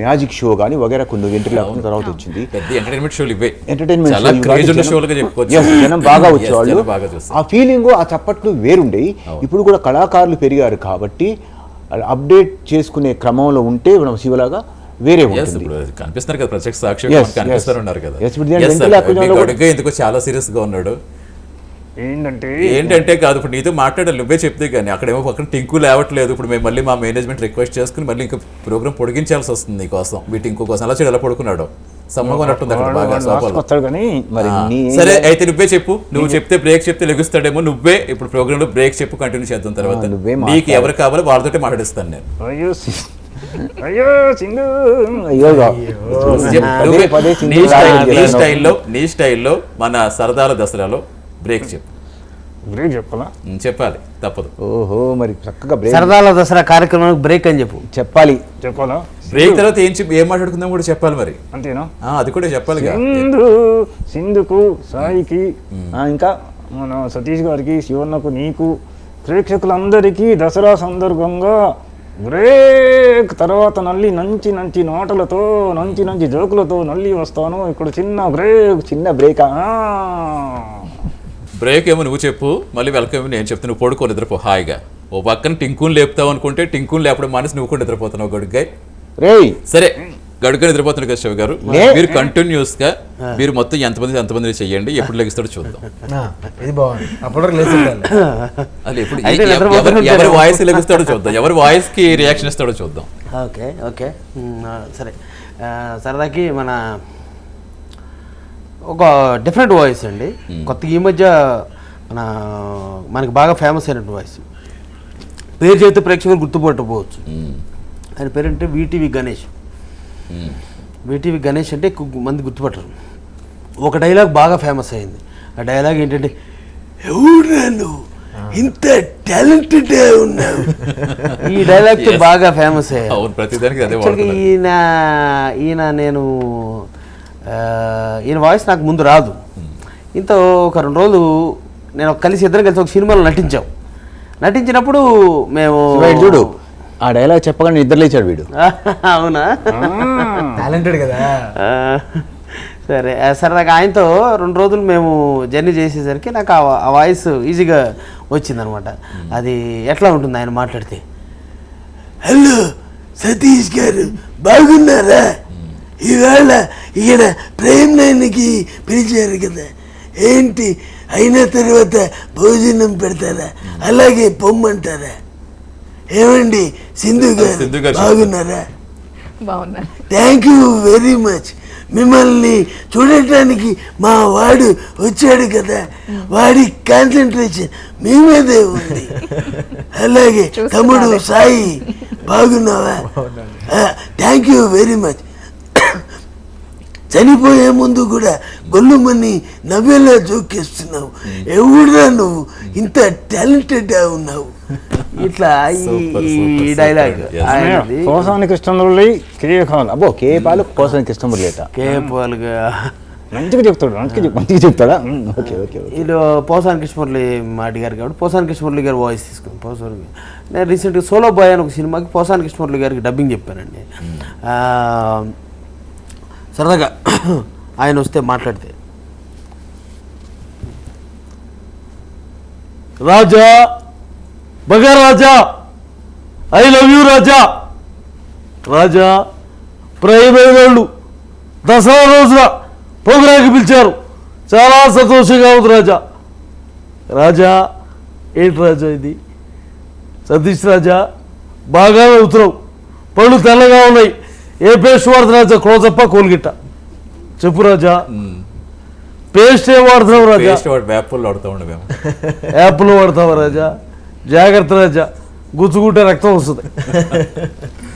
మ్యాజిక్ షో కానీ వగైరా కొన్ని వెంట్రుల తర్వాత వచ్చింది. జనం బాగా వచ్చేవాళ్ళు, ఆ ఫీలింగ్ ఆ చప్పట్లు వేరుండేవి. ఇప్పుడు కూడా కళాకారులు పెరిగారు కాబట్టి అప్డేట్ చేసుకునే క్రమంలో ఉంటే మనం శివలాగా వేరే కనిపిస్తున్నారు కదా, ప్రత్యక్ష సాక్షి కనిపిస్తున్నారు కదా. ఎందుకో చాలా సీరియస్ గా ఉన్నాడు. ఏంటంటే కాదు, ఇప్పుడు నీతో మాట్లాడాలి నువ్వే చెప్తే కానీ అక్కడేమో పక్కన టింకు లేవట్లేదు. ఇప్పుడు మేము మళ్ళీ మా మేనేజ్మెంట్ రిక్వెస్ట్ చేసుకుని మళ్ళీ ఇంకా ప్రోగ్రామ్ పొడిగించాల్సి వస్తుంది నీకోసం, మీటింగ్ కోసం. అలా ఎలా పడుకున్నాడు, సమ్మగా ఉన్నట్టుంది అక్కడ బాగా. సరే అయితే నువ్వే చెప్పు, నువ్వు చెప్తే బ్రేక్ చెప్తే లెగుస్తాడేమో. నువ్వే ఇప్పుడు ప్రోగ్రామ్ లో బ్రేక్ చెప్పు, కంటిన్యూ చేద్దాం. తర్వాత నీకు ఎవరు కావాలో వాళ్ళతోటే మాట్లాడిస్తాను నేను. నీ స్టైల్లో మన సరదాల దసరాలో బ్రేక్ చెప్పు. బ్రేక్ చెప్పాలా? చెప్పాలి, తప్పదు. ఓహో, మరి చక్కగా బ్రేక్, సరదాల దసరా కార్యక్రమానికి బ్రేక్ అని చెప్పాలా? బ్రేక్ తర్వాత ఏం మాట్లాడుకుందాం కూడా చెప్పాలి మరి, అంతేనా? అది కూడా చెప్పాలి. సింధుకు, సాయికి, ఇంకా మన సతీష్ గారికి, శివన్నకు, నీకు, ప్రేక్షకులందరికీ దసరా సందర్భంగా బ్రేక్ తర్వాత నల్లి నంచి నోటలతో నంచి జోకులతో నల్లి వస్తాను. ఇక్కడ చిన్న బ్రేక్ ఏమో నువ్వు చెప్పు, మళ్ళీ వెల్కమ్ ఏమో నేను చెప్తాను. నువ్వు పడుకో, నిద్రపో హాయిగా. ఓ పక్కన టింకుని లేపుతావు అనుకుంటే టింకుని లేపడం మానేసి నువ్వు కూడా నిద్రపోతున్నావు గడుగ్గాయ్. సరే గడుగ్గా నిద్రపోతున్నావు కదా శివ గారు. మీరు కంటిన్యూస్ గా మీరు మొత్తం ఎంతమంది చెయ్యండి, ఎప్పుడు లెగిస్తాడో చూద్దాం. అది ఎప్పుడు ఎవరి వాయిస్ లెగిస్తాడో చూద్దాం, ఎవరి వాయిస్ కి రియాక్షన్ ఇస్తాడో చూద్దాం. ఓకే సరే, సరదాకి మన ఒక డిఫరెంట్ వాయిస్ అండి. కొత్తగా ఈ మధ్య మనకి బాగా ఫేమస్ అయినటువంటి వాయిస్. పేరు చెబితే ప్రేక్షకులు గుర్తుపట్టకపోవచ్చు. ఆయన పేరంటే వీటీవీ గణేష్. వీటీవీ గణేష్ అంటే ఎక్కువ మంది గుర్తుపట్టరు. ఒక డైలాగ్ బాగా ఫేమస్ అయింది. ఆ డైలాగ్ ఏంటంటే, ఎవరు నువ్వు ఇంత టాలెంటెడ్ ఉన్నావు. ఈ డైలాగ్ బాగా ఫేమస్ అయ్యాయి. అవును, ప్రతిదానికి అదే యాక్చువల్గా ఈయన వాయిస్ నాకు ముందు రాదు. ఇంత ఒక 2 రోజులు నేను ఇద్దరం కలిసి ఒక సినిమాలో నటించినప్పుడు మేము చూడు ఆ డైలాగ్ చెప్పగానే నిద్ర లేచాడు వీడు. అవునా, టాలెంటెడ్ కదా. సరే సరదాగా ఆయనతో 2 రోజులు మేము జర్నీ చేసేసరికి నాకు ఆ వాయిస్ ఈజీగా వచ్చిందనమాట. అది ఎట్లా ఉంటుంది ఆయన మాట్లాడితే, హలో సతీష్ గారు బాగున్నారా, ఈవేళ ఇక్కడ ప్రేమ్ నైన్కి పిలిచారు కదా, ఏంటి అయిన తర్వాత భోజనం పెడతారా, అలాగే పొమ్మంటారా, ఏమండి సింధు గారు బాగున్నారా, బాగున్నారు. Thank you very much. మిమ్మల్ని చూడటానికి మా వాడు వచ్చాడు కదా, వాడి కాన్సన్ట్రేషన్ మీ మీదే ఉంది. అలాగే తమ్ముడు సాయి బాగున్నావా, థ్యాంక్ యూ వెరీ మచ్. చనిపోయే ముందు కూడా గొల్లుమని నవ్వేలా జోకేస్తున్నావు, ఎవడురా నువ్వు ఇంత టాలెంటెడ్ ఉన్నావు. ఇట్లా ఈ డైలాగ్ పోసాని కృష్ణమురళి కే పాల్, అబ్బో కే పాలు పోసాని కృష్ణమురళి అట. కే పాల్గా మంచిగా చెప్తాడు, మంచిగా చెప్తాడా. Okay okay. వీళ్ళు పోసాని కృష్ణమురళి అడిగారు కాబట్టి పోసాని కృష్ణమురళి గారు వాయిస్ తీసుకుని పోసాని. నేను రీసెంట్గా సోలో బాయ్ అని ఒక సినిమాకి పోసాని కృష్ణమురళి గారికి డబ్బింగ్ చెప్పానండి. సరదాగా ఆయన వస్తే మాట్లాడితే, రాజా బగారాజా I love you Raja, Raja private వాళ్ళు దసరా రోజున ప్రోగ్రాంకి పిలిచారు, చాలా సంతోషంగా ఉంది రాజా. రాజా ఏంటి రాజా ఇది, సతీష్ రాజా బాగా అవుతున్నావు, పళ్ళు తెల్లగా ఉన్నాయి, ఏ పేస్ట్ వాడుతున్నా రాజా, క్లోజప్ప కోల్గిట్ట చెప్పు రాజా, పేస్ట్ ఏం వాడుతున్నావు రాజా, యాప్లు వాడతావా రాజా, జాగ్రత్త రాజా, గుచ్చుకుంటే రక్తం వస్తుంది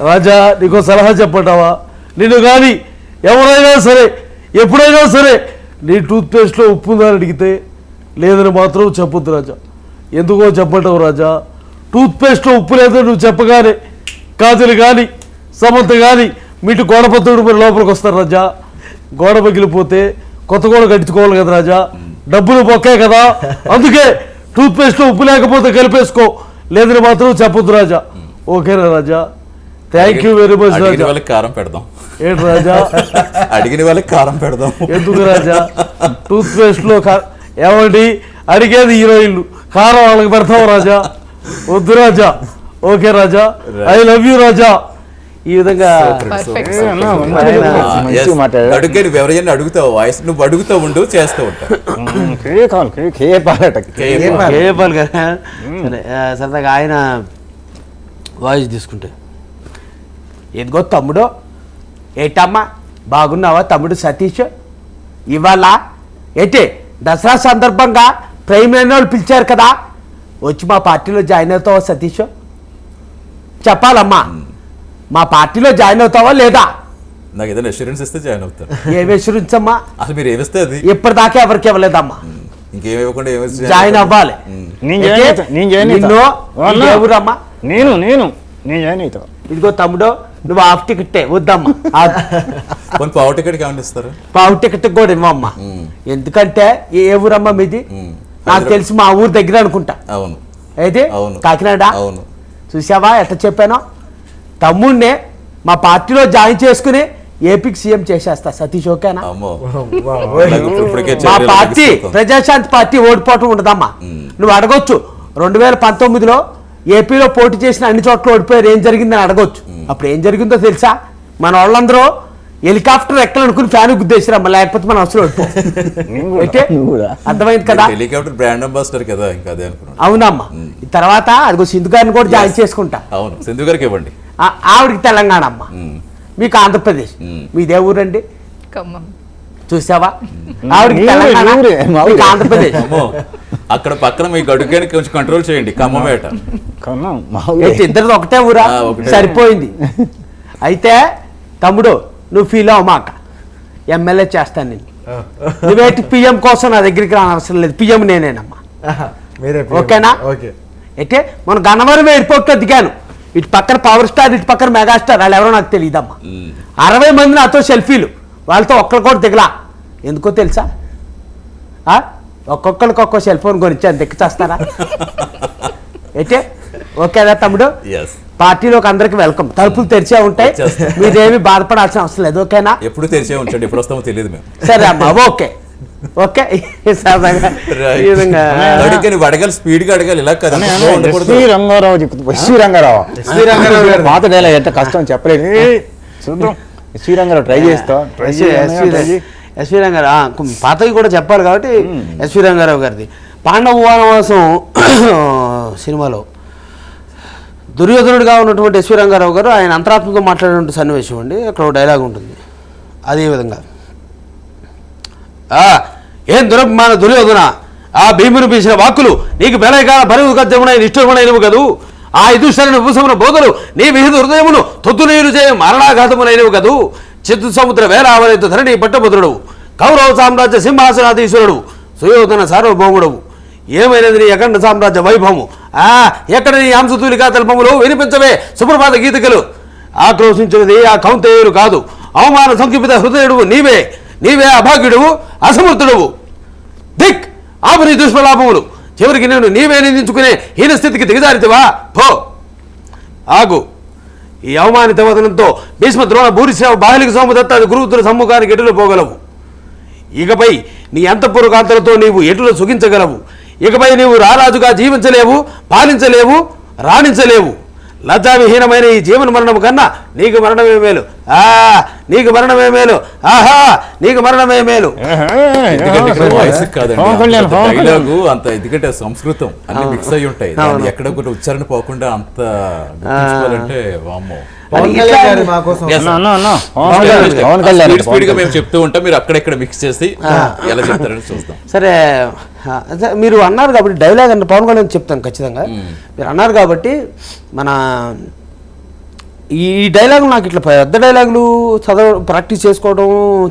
రాజా, నీకో సలహా చెప్పంటావా, నిన్ను కానీ ఎవరైనా సరే ఎప్పుడైనా సరే నీ టూత్పేస్ట్లో ఉప్పు ఉందని అడిగితే లేదని మాత్రం చెప్పొద్దు రాజా. ఎందుకో చెప్పంటావు రాజా, టూత్పేస్ట్లో ఉప్పు లేదని నువ్వు చెప్పగానే కాజలు కానీ సమంత కానీ మీటు గోడపత్రుడు మరి లోపలికి వస్తారు రాజా, గోడ పగిలిపోతే కొత్త గోడ కట్టించుకోవాలి కదా రాజా, డబ్బులు బొక్కాయి కదా, అందుకే టూత్పేస్ట్లో ఉప్పు లేకపోతే కలిపేసుకో, లేదని మాత్రం చెప్పొద్దు రాజా. ఓకేనా రాజా, థ్యాంక్ యూ వెరీ మచ్ రాజా. కారం పెడదాం ఏంటి రాజా, అడిగిన వాళ్ళకి కారం పెడదాం ఎందుకు రాజా, టూత్పేస్ట్లో ఏమండి అడిగేది హీరోయిన్లు, కారం వాళ్ళకి పెడతాం రాజా, వద్దు Raja. Okay Raja, I love you Raja. ఈ విధంగా ఎవరైనా అడుగుతావు వాయిస్, నువ్వు అడుగుతూ ఉండు, చేస్తూ ఉంటావు. సరే సరదాగా ఆయన వాయిస్ తీసుకుంటే, ఎదిగో తమ్ముడు, ఏటమ్మా బాగున్నావా తమ్ముడు సతీష్, ఇవాళ ఏంటి దసరా సందర్భంగా ప్రైమ్ లైన్ వాళ్ళు పిలిచారు కదా, వచ్చి మా పార్టీలో జాయిన్ అవుతావా సతీష్, చెప్పాలమ్మా, మా పార్టీలో జాయిన్ అవుతావా లేదా, నాకు ఏదైనా అష్యూరెన్స్ ఇస్తే జాయిన్ అవుతారు. ఏమి అష్యూరెన్స్ అమ్మా, అసలు మీరు ఏమిస్తే అది ఇప్పటిదాకా ఎవరికి ఇవ్వలేదమ్మా, ఇంకేమి ఇవ్వకుండా జాయిన్ అవ్వాలి. ఎవరమ్మా, నేను జాయిన్ అవుతా. ఇదిగో తమ్ముడు నువ్వు హాఫ్ టికెట్ వద్దమ్మా, పావు టికెట్ కావాలి ఇస్తారు, పావు టికెట్ కూడా ఇవ్వమ్మా, ఎందుకంటే ఏ ఊరమ్మా మీది, నాకు తెలిసి మా ఊరు దగ్గర అనుకుంటా. అవును, అయితే కాకినాడ. అవును, చూసావా ఎట్లా చెప్పానో, తమ్ముడిని మా పార్టీలో జాయిన్ చేసుకుని ఏపీకి సీఎం చేసేస్తా సతీష్, ఓకేనా. మా పార్టీ ప్రజాశాంతి పార్టీ ఓడిపోవటం ఉండదమ్మా. నువ్వు అడగొచ్చు 2019లో ఏపీలో పోటీ చేసిన అన్ని చోట్ల ఓడిపోయారు, ఏం జరిగిందని అడగొచ్చు. అప్పుడు ఏం జరిగిందో తెలుసా, మన వాళ్ళందరూ హెలికాప్టర్ ఎక్కాలనుకుని ఫ్యాన్ గుద్దేసిరమ్మా, లేకపోతే మనం అసలు ఓడిపో. అర్థమైంది కదా, హెలికాప్టర్ బ్రాండ్ అంబాసిడర్ కదా, ఇంకా అదే అనుకున్నాను. అవునమ్మా, తర్వాత అదిగో సింధు గారిని కూడా జాయిన్ చేసుకుంటా. అవును, సింధు గారికి ఇవ్వండి. ఆవిడికి తెలంగాణ అమ్మ, మీకు ఆంధ్రప్రదేశ్. మీదే ఊరండి, చూసావా ఆవిడకి తెలంగాణ, ఊరే, మా ఊరే. మీకు ఆంధ్రప్రదేశ్. అమ్మో అక్కడ పక్కన మీ గడుగ్గాని కొంచెం కంట్రోల్ చేయండి ఖమ్మమేట. కన్నాం మా ఏంటి ఇద్దరిది ఒకటే ఊరా? ఒకటే. సరిపోయింది. అయితే తమ్ముడు నువ్వు ఫీల్ అవ్వమాక, ఎమ్మెల్యే చేస్తాను నేను. నువ్వేంటి పిఎం కోసం నా దగ్గరికి రానవసరం లేదు, పిఎం నేనేనమ్మా. మీరే ఓకేనా? ఓకే. అయితే మన గన్నవరం ఎయిర్పోర్ట్లో దిగాను, ఇటు పక్కన పవర్ స్టార్, ఇటు పక్కన మెగాస్టార్, వాళ్ళు ఎవరో నాకు తెలియదమ్మా. 60 మంది నాతో సెల్ఫీలు, వాళ్ళతో ఒక్కరు కూడా దిగలా. ఎందుకో తెలుసా? ఒక్కొక్కరికి ఒక్కో సెల్ ఫోన్ కొనిచ్చాను, దిక్కుచేస్తారా? అయితే ఓకేనా తమ్ముడు? Yes. పార్టీలోకి అందరికి వెల్కమ్, తలుపులు తెరిచే ఉంటాయి, వచ్చేస్తాం. మీరేమి బాధపడాల్సిన అవసరం లేదు. ఓకేనా? ఎప్పుడు తెరిచే ఉంచండి, ఎప్పుడు వస్తామో తెలియదు మేము. సరే అమ్మా, ఓకే ఓకే. సరదాగా ఈ విధంగా అడిగి అడగాలి, స్పీడ్ గా అడగాలి, ఇలా కదా ఎస్వి రంగారావు చెప్తుంది. ఎస్వి రంగారావు పాత డైలాగ్ ఎంత కష్టం చెప్పలేదు. చూద్దాం ఎస్వి రంగారావు ట్రై చేస్తా. ఎస్వి రంగారావు పాతవి కూడా చెప్పాలి కాబట్టి ఎస్వి రంగారావు గారిది పాండవ వనవాసం సినిమాలో దుర్యోధనుడిగా ఉన్నటువంటి ఎస్వి రంగారావు గారు ఆయన అంతరాత్మతో మాట్లాడేటువంటి సన్నివేశం అండి. అక్కడ ఒక డైలాగ్ ఉంటుంది అదే విధంగా, ఏం దురభిమాన దుర్యోధన, ఆ భీముని పీసిన వాక్కులు నీకు బెలైకాల బరువు గద్యమునైన ఇష్టమునైనవు కదూ, ఆ ఇదుషరణ ఉపశమన బోధలు నీ విహిత హృదయమును తొత్తు నీరు చేయ మరణాఘాతమునైనవు కదూ, చిత్తు సముద్ర వేలావరైతు ధరణి పట్టభద్రుడు, కౌరవ సామ్రాజ్య సింహాసనాధీశ్వరుడు, సుయోధన సార్వభౌముడవు, ఏమైనది నీ అఖండ సామ్రాజ్య వైభవము, ఎక్కడ నీ హంసతూలికా తల్పములు వినిపించవే సుప్రభాత గీతికలు, ఆక్రోశించినది ఆ కౌంతేయుడు కాదు, అవమాన సంక్షిప్త హృదయుడు నీవే, నీవే అభాగ్యుడువు అసమర్థుడువు, దిక్ ఆపని దుష్ప్రలాభములు, చివరికి నేను నీవే నిందించుకునే హీన స్థితికి దిగజారితివా, పో ఆగు. ఈ అవమానిత వదనంతో భీష్మ ద్రోణ భూరిశ్రవ బాహలిక సోమదత్తాది గురువుతుల సమ్ముఖానికి ఎటులు పోగలవు, ఇకపై నీ అంతఃపుర కాంతలతో నీవు ఎటులు సుఖించగలవు, ఇకపై నీవు రారాజుగా జీవించలేవు, పాలించలేవు, రాణించలేవు. లజ్జావిహీనమైన ఈ జీవన మరణము కన్నా నీకు మరణమే మేలు, నీకు మరణమే మేలు, ఆహా నీకు మరణమే మేలు. వాయిస్ కాదండి, డైలాగు అంత, ఎందుకంటే సంస్కృతం అన్ని మిక్స్ అయి ఉంటాయి, దాన్ని ఎక్కడ కూడా ఉచ్చారణ పోకుండా అంత గుర్తించుకోవాలంటే వామ్మో. పవన్ కళ్యాణ్ గారు మా కోసం స్పీడ్ గా మేము చెప్తూ ఉంటాం, మీరు అక్కడెక్కడ మిక్స్ చేసి ఎలా చెప్తారని చూద్దాం. సరే మీరు అన్నారు కాబట్టి డైలాగ్ అంటే పవన్ కళ్యాణ్ చెప్తాను ఖచ్చితంగా. మీరు అన్నారు కాబట్టి మన ఈ డైలాగులు నాకు ఇట్లా పెద్ద డైలాగులు ప్రాక్టీస్ చేసుకోవడం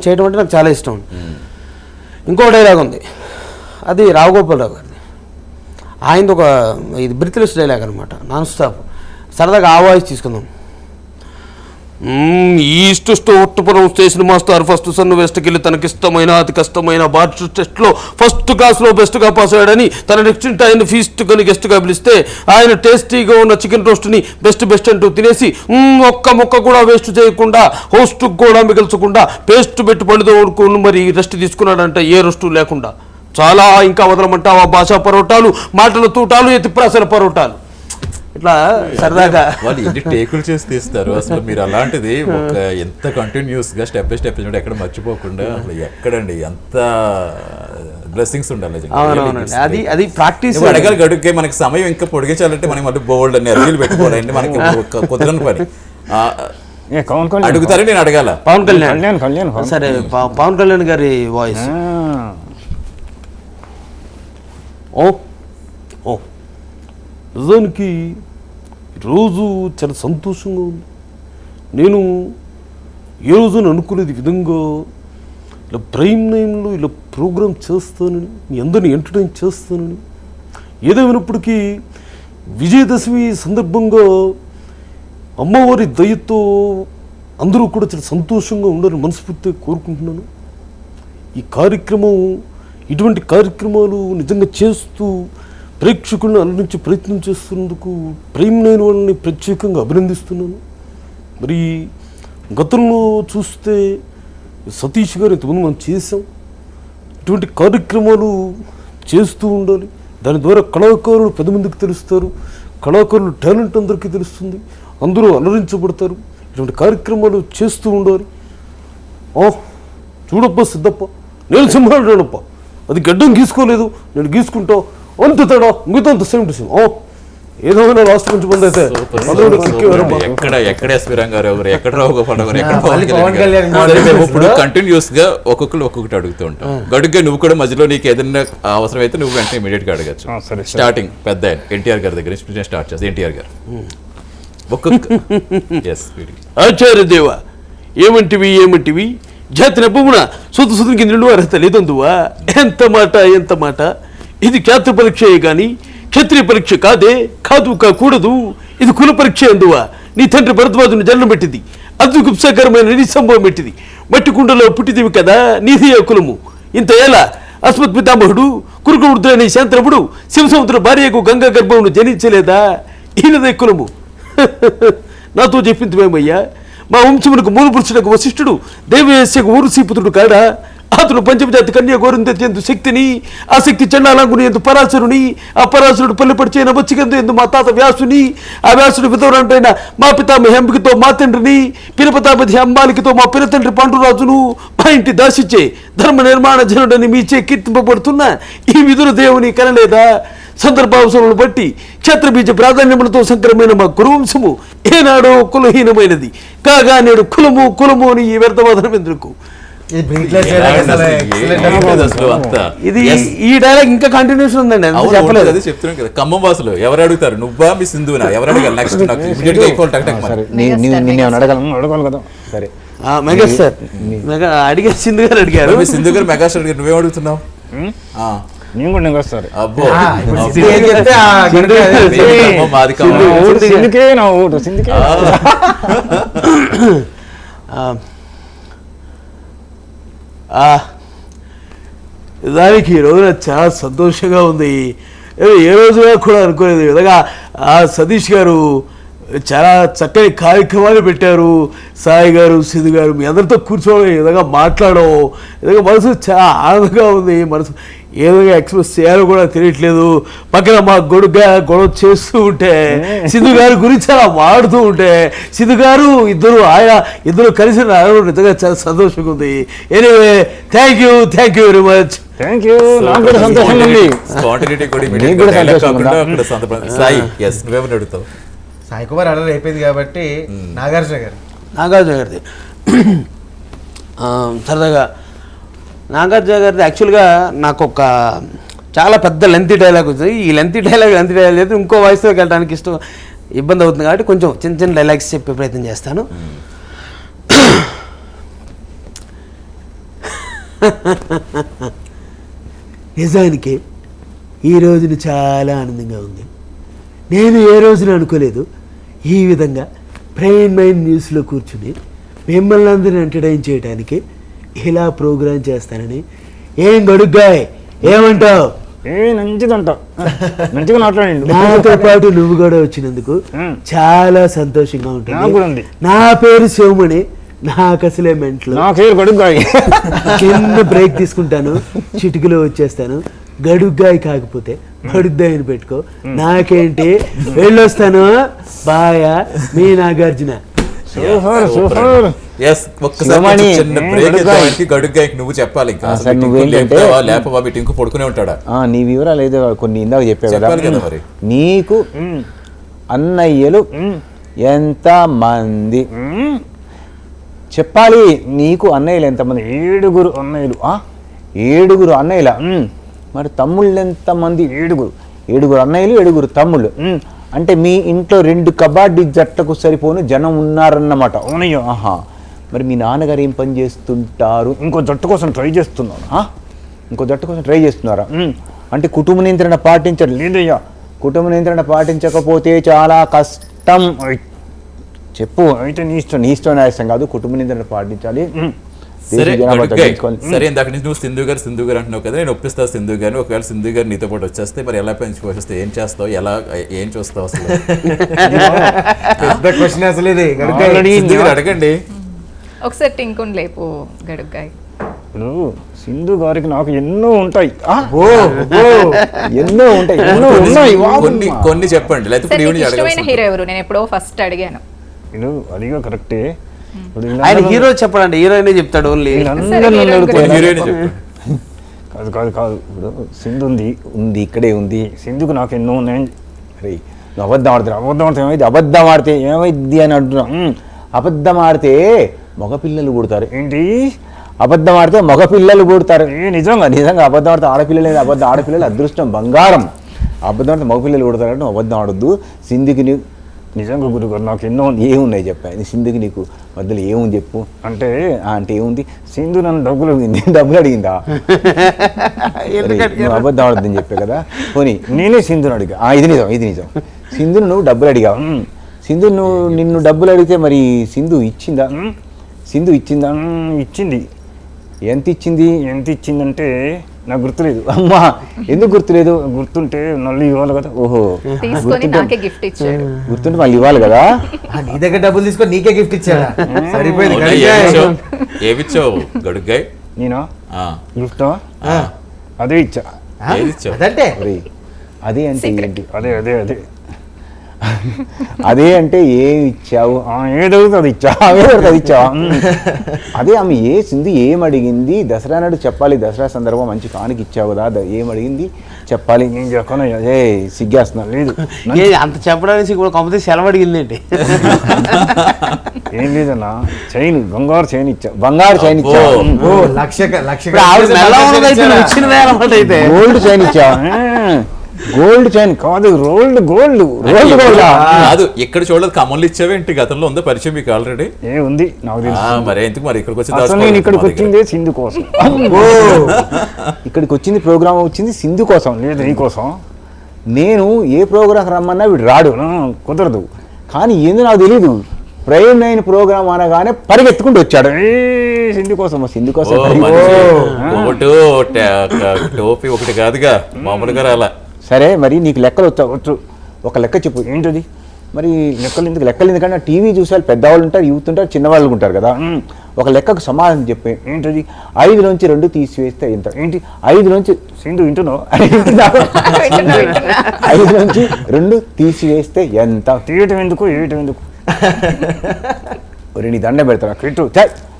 చేయడం అంటే నాకు చాలా ఇష్టం. ఇంకో డైలాగ్ ఉంది, అది రావుగోపాలరావు గారిది. ఆయనది ఒక ఇది బ్రిత్లెస్ డైలాగ్ అనమాట, నాన్ స్టాప్. సరదాగా ఆ వాయిస్ తీసుకుందాం. ఈస్ట్ ఉట్టపురం స్టేషన్ మాస్టర్ ఫస్ట్ సన్ను వెస్ట్కి వెళ్ళి తనకిష్టమైన అతి కష్టమైన బార్చ్ టెస్ట్లో ఫస్ట్ క్లాస్లో బెస్ట్గా పాస్ అయ్యాడని తన నెక్స్ట్ ఆయన ఫీస్ట్ కొని గెస్ట్గా పిలిస్తే ఆయన టేస్టీగా ఉన్న చికెన్ రోస్ట్ని బెస్ట్ అంటూ తినేసి ఒక్క ముక్క కూడా వేస్ట్ చేయకుండా హోస్ట్ కూడా మిగల్చకుండా పేస్ట్ పెట్టి పండుతో మరి రెస్ట్ తీసుకున్నాడంట, ఏ రెస్టు లేకుండా. చాలా ఇంకా వదలమంటావా భాషా పరోటాలు, మాటల తూటాలు, ఎత్తిప్రాసల పరోటాలు. ఇట్లా సరదాగా వాళ్ళు ఎన్ని టేకులు చేసి తీస్తారు అసలు. మీరు అలాంటిది ఒక ఎంత కంటిన్యూస్ గా స్టెప్ బై స్టెప్ ఎక్కడ మర్చిపోకుండా అసలు ఎక్కడండి ఎంత బ్లెస్సింగ్స్ ఉండాలి. అది అది ప్రాక్టీస్ అడగాలి గడుగ్గే, మనకి సమయం ఇంకా పొడిగించాలంటే మనం మళ్ళీ బోల్డ్ అని అర్జీలు పెట్టుకోవాలండి, మనకి కుదరని పని. అడుగుతారే నేను అడగాల. పవన్ కళ్యాణ్ సరే, పవన్ కళ్యాణ్ గారి వాయిస్. నిజానికి ఈరోజు చాలా సంతోషంగా ఉంది. నేను ఏ రోజున అనుకునేది విధంగా ఇలా ప్రైమ్ టైంలో ఇలా ప్రోగ్రామ్ చేస్తానని, మీ అందరిని ఎంటర్టైన్ చేస్తానని. ఏదేమైనప్పటికీ విజయదశమి సందర్భంగా అమ్మవారి దయతో అందరూ కూడా చాలా సంతోషంగా ఉండాలని మనస్ఫూర్తిగా కోరుకుంటున్నాను. ఈ కార్యక్రమం, ఇటువంటి కార్యక్రమాలు నిజంగా చేస్తూ ప్రేక్షకులను అలరించి ప్రయత్నం చేస్తున్నందుకు ప్రైమ్ నైన్ వాళ్ళని ప్రత్యేకంగా అభినందిస్తున్నాను. మరి గతంలో చూస్తే సతీష్ గారు ఇంతకుముందు మనం చేసాం. ఇటువంటి కార్యక్రమాలు చేస్తూ ఉండాలి. దాని ద్వారా కళాకారులు 10 మందికి తెలుస్తారు, కళాకారులు టాలెంట్ అందరికీ తెలుస్తుంది, అందరూ అలరించబడతారు. ఇటువంటి కార్యక్రమాలు చేస్తూ ఉండాలి. చూడప్ప సిద్ధప్ప, నేను సింహాడప్ప, అది గడ్డం గీసుకోలేదు, నేను గీసుకుంటా, అంత తేడా మిగతా అంత సేమ్ టు సేమ్. ఏదో లాస్ట్ కొంచెం ముందు అయితే ఎక్కడ ఎస్పీ రంగారావు గారు, ఎక్కడ రావు గోపాల్ గారు, ఎక్కడ మళ్ళీ పవన్ పవన్ కళ్యాణ్ కళ్యాణ్ గారు. గారు. మేము ఇప్పుడు కంటిన్యూస్ గా ఒక్కొక్కటి అడుగుతూ ఉంటాం. గడుగ్గా నువ్వు కూడా మధ్యలో నీకు ఏదైనా అవసరం అయితే నువ్వు వెంటనే ఇమీడియట్ గా అడగచ్చు. సరే. స్టార్టింగ్ పెద్ద ఎన్టీఆర్ గారి దగ్గర నుంచి స్టార్ట్ చేస్తాను. ఎన్టీఆర్ గారు ఒక్కొక్క ఆచార్య దేవ ఏమంటివి జాతి నెప్పమున సుతునికి నిండు అర్హత లేదందువా. ఎంత మాట ఇది ఖ్యాతి పరీక్షయే గాని క్షత్రియ పరీక్ష కాకూడదు. ఇది కుల పరీక్ష అందువా. నీ తండ్రి భరద్వాజుని జన్మ పెట్టింది, అద్భుతకరమైన నిస్సంభవం పెట్టింది. మట్టి కుండలో పుట్టిదివి కదా నీది కులము. ఇంత ఏలా అస్మత్ పితామహుడు కురుకుడుతున్న శాంతనముడు శివసముద్ర భార్యకు గంగా గర్భమును జనించలేదా. ఈయనదే కులము. నాతో చెప్పిందివేమయ్యా. మా వంశమునకు మూల పురుషులకు వశిష్ఠుడు దేవయస్యకు ఊరుసీపుతుడు కాడా. అతను పంచమజాతి కన్యా గోరిందు శక్తిని, ఆ శక్తి చండాలంగుని ఎందు పరాశరుని, ఆ పరాశరుడు పల్లెపడిచైన వచ్చికందు ఎందు మా తాత వ్యాసుని, ఆ వ్యాసుడు విధవరంటైన మా పితామహి అంబికతో మా తండ్రిని, పినపతామధి అంబాలికతో మా పినతండ్రి పాండురాజును మా ఇంటి దాసిచ్చే ధర్మ నిర్మాణ జనుడని మీచే కీర్తింపబడుతున్న ఈ విధుల దేవుని కనలేదా. సందర్భావసరాలను బట్టి క్షత్రబీజ ప్రాధాన్యములతో సంకరమైన మా కురువంశము ఏనాడో కులహీనమైనది కాగా నేడు కులము అని ఈ వ్యర్థవాదనం ఎందుకు. ఇది ఈ డైలాగ్ ఇంకా కంటిన్యూషన్ ఉందండి, చెప్పలేదు. అదే చెప్తున్నాను కదా. ఖమ్మం వాసులు ఎవరు అడుగుతారు, నువ్వా మీ సింధునా, ఎవరు అడగాలి నెక్స్ట్? నేను అడగాలి కదా. సరే మెగాస్టార్ అడిగే సింధు గారు అడిగారు. సింధు గారు మెగాస్టార్ గారు నువ్వేం అడుగుతున్నావు? నేను కూడా నెగొస్తారు. అబ్బో మాది సింధుకే నా ఓటు, సింధుకే. దానికి ఈ రోజున చాలా సంతోషంగా ఉంది. ఏ రోజుగా కూడా అనుకోలేదు. ఈ విధంగా సతీష్ గారు చాలా చక్కని కార్యక్రమాలు పెట్టారు. సాయి గారు, సింధు గారు మీ అందరితో కూర్చోవడం, ఈ విధంగా మాట్లాడడం, ఈ విధంగా మనసు చాలా ఆనందంగా ఉంది. మనసు ఏ విధంగా ఎక్స్ప్రెస్ చేయాలో కూడా తెలియట్లేదు. పక్కన మా గొడవ చేస్తూ ఉంటే, సింధు గారి గురించి అలా మాడుతూ ఉంటే, సింధు గారు ఇద్దరు కలిసి నిజంగా చాలా సంతోషంగా ఉంది. Anyway thank you very much. Thank you. నాకు కూడా సంతోషంగా ఉంది. అడుగుతావు సాయి కుమార్ ఆర్డర్ అయిపోయింది కాబట్టి నాగార్జున గారిది సరదాగా నాగార్జున గారిది యాక్చువల్గా నాకు ఒక చాలా పెద్ద లెంతీ డైలాగ్ వచ్చింది. ఈ లెంతీ డైలాగ్ అయితే ఇంకో వాయిస్లోకి వెళ్ళడానికి ఇబ్బంది అవుతుంది కాబట్టి కొంచెం చిన్న డైలాగ్స్ చెప్పే ప్రయత్నం చేస్తాను. నిజానికి ఈ రోజున చాలా ఆనందంగా ఉంది. నేను ఏ రోజున అనుకోలేదు ఈ విధంగా ప్రైమ్ మైండ్ న్యూస్లో కూర్చుని మిమ్మల్ని అందరిని ఎంటర్టైన్ చేయడానికి ఇలా ప్రోగ్రాం చేస్తానని. ఏం గడుగ్గాయ్, ఏమంటావు? మంచిగా మాట్లాడండి. నాతో పాటు నువ్వు కూడా వచ్చినందుకు చాలా సంతోషంగా ఉంటుంది. నా పేరు శివమణి. నాకు అసలే మెంట్లో. చిన్న బ్రేక్ తీసుకుంటాను, చిటికలో వచ్చేస్తాను. గడుగ్గాయి కాకపోతే గడుగ్గాయని పెట్టుకో. నాకేంటి, వెళ్ళొస్తాను. బాయా, మీ నాగార్జున. నువ్వు చెప్పాలి పడుకునే ఉంటాడా? నీ వివరాలు ఏదో కొన్ని ఇందాక చెప్పావు కదా. మరి నీకు అన్నయ్యలు ఎంత మంది చెప్పాలి? నీకు అన్నయ్యలు ఎంతమంది? 7 అన్నయ్యలు. 7 అన్నయ్యల. మరి తమ్ముళ్ళు ఎంతమంది? 7 అన్నయ్యలు, 7 తమ్ముళ్ళు. అంటే మీ ఇంట్లో 2 కబడ్డీ జట్లకు సరిపోను జనం ఉన్నారన్నమాట. అవునయ్యో. మరి మీ నాన్నగారు ఏం పని చేస్తుంటారు? ఇంకో జట్టు కోసం ట్రై చేస్తున్నారా? అంటే కుటుంబ నియంత్రణ పాటించడం లేదయ్యా. కుటుంబ నియంత్రణ పాటించకపోతే చాలా కష్టం. చెప్పు. అయితే నీ ఇష్టం నా ఇష్టం కాదు. కుటుంబ నియంత్రణ పాటించాలి. సరే ఇందాక నుంచి నువ్వు సింధు గారు అంటున్నావు కదా, నేను ఒప్పిస్తా సింధు గారిని. ఒకవేళ సింధు గారు నీతో పాటు వచ్చేస్తే మరి ఎలా పెంచి పోషిస్తే ఏం చేస్తావు, ఏం చూస్తావు అసలు? అసలు ఇది అడగండి ఒకసారి టింకుని లేపు గడుగ్గాయ్. ఇప్పుడు సింధు గారికి నాకు ఎన్నో ఉంటాయి. కొన్ని చెప్పండి. ఇష్టమైన హీరో ఎవరు? నేను ఎప్పుడో ఫస్ట్ అడిగాను. అడిగా కరెక్టే. ఆయన హీరో చెప్పడండి, హీరోయినే చెప్తాడు. ఓన్లీ కాదు. ఇప్పుడు సింధు ఉంది, ఇక్కడే ఉంది. సింధుకు నాకు ఎన్నో ఉన్నాయి. నువ్వు అబద్ధం ఆడితే ఏమైంది, అబద్ధం ఆడితే ఏమైంది అని అంటున్నాం. అబద్ధం ఆడితే మగపిల్లలు పుడతారు. ఏంటి అబద్ధం ఆడితే మగపిల్లలు పుడతారు? నిజంగా అబద్ధం ఆడితే ఆడపిల్లలు అదృష్టం బంగారం. అబద్ధం ఆడితే మగపిల్లలు పుడతారంటే నువ్వు అబద్ధం ఆడొద్దు. సింధుకి నీకు నిజంగా గురుగారు నాకు ఎన్నో ఏమున్నాయి చెప్పాను, సింధుకి నీకు మధ్యలో ఏముంది చెప్పు అంటే ఏముంది, సింధు నన్ను డబ్బులు అడిగిందా, నువ్వు అబద్ధం ఆడొద్దని చెప్పే కదా. పోనీ నేనే సింధుని అడిగా, ఇది నిజం సింధును నువ్వు డబ్బులు అడిగావు. సింధు నిన్ను డబ్బులు అడిగితే మరి సింధు ఇచ్చిందా? ఇచ్చింది. ఎంత ఇచ్చిందంటే నాకు గుర్తులేదు. అమ్మా ఎందుకు గుర్తులేదు? గుర్తుంటే మళ్ళీ ఇవ్వాలి కదా. ఓహో గుర్తుంటే మళ్ళీ ఇవ్వాలి కదా. నీ దగ్గర డబ్బులు తీసుకొని నీకే గిఫ్ట్ ఇచ్చాడా? సరిపోయింది. ఏమిచ్చావు గడుగ్గాయ్? నేను గిఫ్ట్ అదే ఇచ్చా. అదంటే అదే అంటే ఏంటి? అదే అదే అంటే ఏమి ఇచ్చావు? ఏదో అది ఇచ్చావా? అదే ఆమె సింధు ఏం అడిగింది? దసరా నాడు చెప్పాలి, దసరా సందర్భం మంచి కానుక ఇచ్చావు కదా, ఏం అడిగింది చెప్పాలి. నేను చెప్పను, అదే సిగ్గేస్తున్నా. లేదు అంత చెప్పడానికి కాకపోతే సెలవు అడిగింది ఏంటి? ఏం లేదన్నా, చైన్ బంగారు చైన్ ఇచ్చా. గోల్డ్ చైన్ ఇచ్చా. గోల్డ్ చైన్ కాదు, గోల్డ్ కాదు. ఇక్కడ చూడలేదు, కమల్ ఇచ్చావేంటి? గతంలో ఉందా పరిచయం మీకు ఆల్రెడీ? ఉంది నాకు తెలుసు. మరి ఎందుకు మరి ఇక్కడికి ఇక్కడికి వచ్చింది సింధు కోసం. ఇక్కడికి వచ్చింది ప్రోగ్రామ్ వచ్చింది సింధు కోసం, లేదు నీ కోసం. నేను ఏ ప్రోగ్రామ్ రమ్మన్నా వీడు రాడు, కుదరదు. కానీ ఏందో నాకు తెలీదు, ప్రైమ్ 9 ప్రోగ్రామ్ అనగానే పరిగెత్తుకుంటూ వచ్చాడు. సింధు కోసం టోపీ ఒకటి కాదుగా, మామూలుగా రాలా. సరే మరి నీకు లెక్కలు వచ్చు, ఒక లెక్క చెప్పు. ఏంటది మరి? లెక్కలు ఎందుకంటే టీవీ చూసే పెద్దవాళ్ళు ఉంటారు, యూత్ ఉంటారు, చిన్నవాళ్ళు ఉంటారు కదా. ఒక లెక్కకు సమాధానం చెప్పు. ఏంటది? 5 నుంచి 2 తీసివేస్తే ఎంత? ఏంటి 5 నుంచి సింధు వింటున్నావు? 5 నుంచి 2 తీసివేస్తే ఎంత? తీయటం ఎందుకు? నీ దండ పెడతాను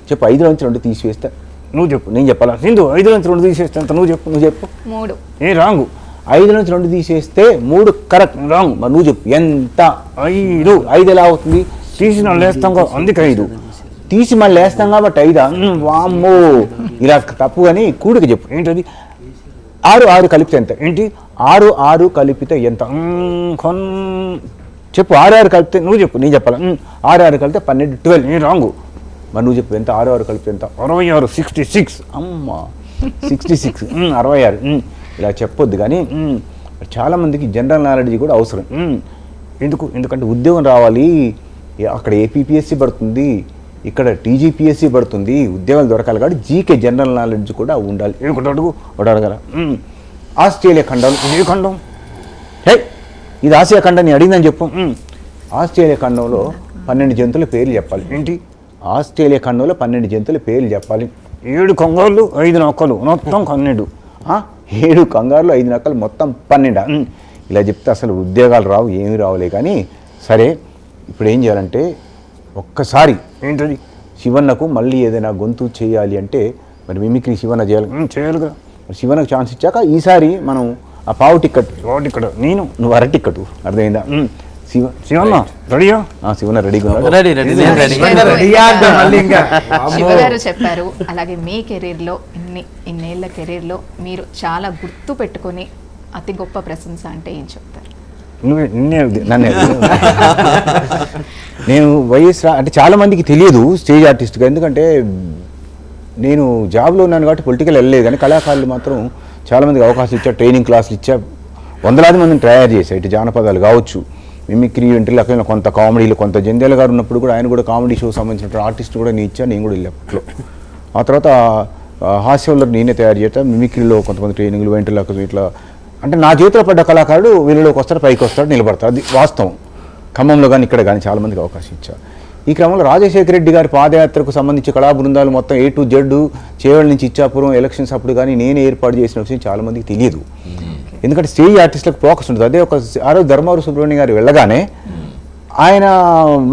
చెప్పు. 5 నుంచి 2 తీసివేస్తే నువ్వు చెప్పు, నేను చెప్పాలా? సింధు 5 నుంచి 2 తీసివేస్తే ఎంత? నువ్వు చెప్పు. 3. రాంగు. 5 నుంచి 2 తీసేస్తే 3 కరెక్ట్. రాంగ్. మరి నువ్వు చెప్పు ఎంత? 5 ఎలా అవుతుంది? తీసి మళ్ళీ వేస్తాం, అందుకే 5. తీసి మళ్ళీ వేస్తాం కాబట్టి 5. వామ్మో ఇలా తప్పు. కానీ కూడికి చెప్పు. ఏంటది? 6 కలిపితే ఎంత? ఏంటి 6 కలిపితే ఎంత? చెప్పు. 6 కలిపితే నువ్వు చెప్పు, నేను చెప్పాలా? 6 కలిపితే 12, 12. రాంగు. మరి నువ్వు చెప్పు ఎంత? 6 కలిపితే ఎంత? 66, 66. అమ్మ 66, 66. ఇలా చెప్పొద్దు. కానీ చాలామందికి జనరల్ నాలెడ్జ్ కూడా అవసరం. ఎందుకంటే ఉద్యోగం రావాలి, అక్కడ ఏపీపీఎస్సీ పడుతుంది, ఇక్కడ టీజీపీఎస్సీ పడుతుంది, ఉద్యోగాలు దొరకాలి. కాబట్టి జీకే జనరల్ నాలెడ్జ్ కూడా ఉండాలి. ఒకటి అడగల. ఆస్ట్రేలియా ఖండం, ఏ ఖండం? ఇది ఆసియా ఖండం. నేను అడిగిందని చెప్పు. ఆస్ట్రేలియా ఖండంలో 12 జంతువుల పేర్లు చెప్పాలి. ఏంటి? ఆస్ట్రేలియా ఖండంలో 12 జంతువుల పేర్లు చెప్పాలి. 7 కొంగోళ్ళు, 5 నక్కలు, మొత్తం 12. 7 కంగారులు, 5 నక్కలు, మొత్తం 12. ఇలా చెప్తే అసలు ఉద్యోగాలు రావు, ఏమీ రావులే. కానీ సరే, ఇప్పుడు ఏం చేయాలంటే ఒక్కసారి ఏంటది శివన్నకు మళ్ళీ ఏదైనా గొంతు చేయాలి అంటే మరి మిమిక్రీ శివన్న చేయాలి కదా. శివన్నకు ఛాన్స్ ఇచ్చాక ఈసారి మనం ఆ పావు టికెట్ నువ్వు అర టికెట్. అర్థమైందా? శివన్న రెడీయా? శివన్న రెడీగా శివగారు చెప్పారు. అలాగే మీ కెరీర్లో ఇన్నేళ్ల కెరీర్లో మీరు చాలా గుర్తు పెట్టుకుని అతి గొప్ప ప్రశంస అంటే ఏం చెప్తారు? నేను వైఎస్ అంటే చాలా మందికి తెలియదు స్టేజ్ ఆర్టిస్ట్గా. ఎందుకంటే నేను జాబ్లో ఉన్నాను కాబట్టి పొలిటికల్ వెళ్ళలేదు. కానీ కళాకారులు మాత్రం చాలామందికి అవకాశం ఇచ్చా, ట్రైనింగ్ క్లాసులు ఇచ్చా, వందలాది మందిని తయారు చేశా. ఇటు జానపదాలు కావచ్చు, మిమిక్రీ ఇంటర్లో కొంత కామెడీలు, కొంత జంధ్యాల గారు ఉన్నప్పుడు కూడా ఆయన కూడా కామెడీ షో సంబంధించిన ఆర్టిస్ట్ కూడా నేను ఇచ్చా, నేను కూడా వెళ్ళి అప్పట్లో. ఆ తర్వాత హాస్యంలో నేనే తయారు చేస్తా, మిమిక్రీలో కొంతమంది ట్రైనింగ్లు, వెంటర్లకు ఇట్లా. అంటే నా చేతిలో పడ్డ కళాకారుడు వీళ్ళలోకి వస్తాడు, పైకి వస్తాడు, నిలబడతాడు. అది వాస్తవం. ఖమ్మంలో కానీ ఇక్కడ కానీ చాలామందికి అవకాశం ఇచ్చా. ఈ క్రమంలో రాజశేఖర రెడ్డి గారి పాదయాత్రకు సంబంధించి కళా బృందాలు మొత్తం A to Z చేవెళ్ళ నుంచి ఇచ్చాపురం ఎలక్షన్స్ అప్పుడు కానీ నేనే ఏర్పాటు చేసిన విషయం చాలామందికి తెలియదు. ఎందుకంటే స్టేజ్ ఆర్టిస్టులకు ఫోకస్ ఉంటుంది. అదే ఆ రోజు ధర్మవరం సుబ్రహ్మణ్యం గారు వెళ్ళగానే ఆయన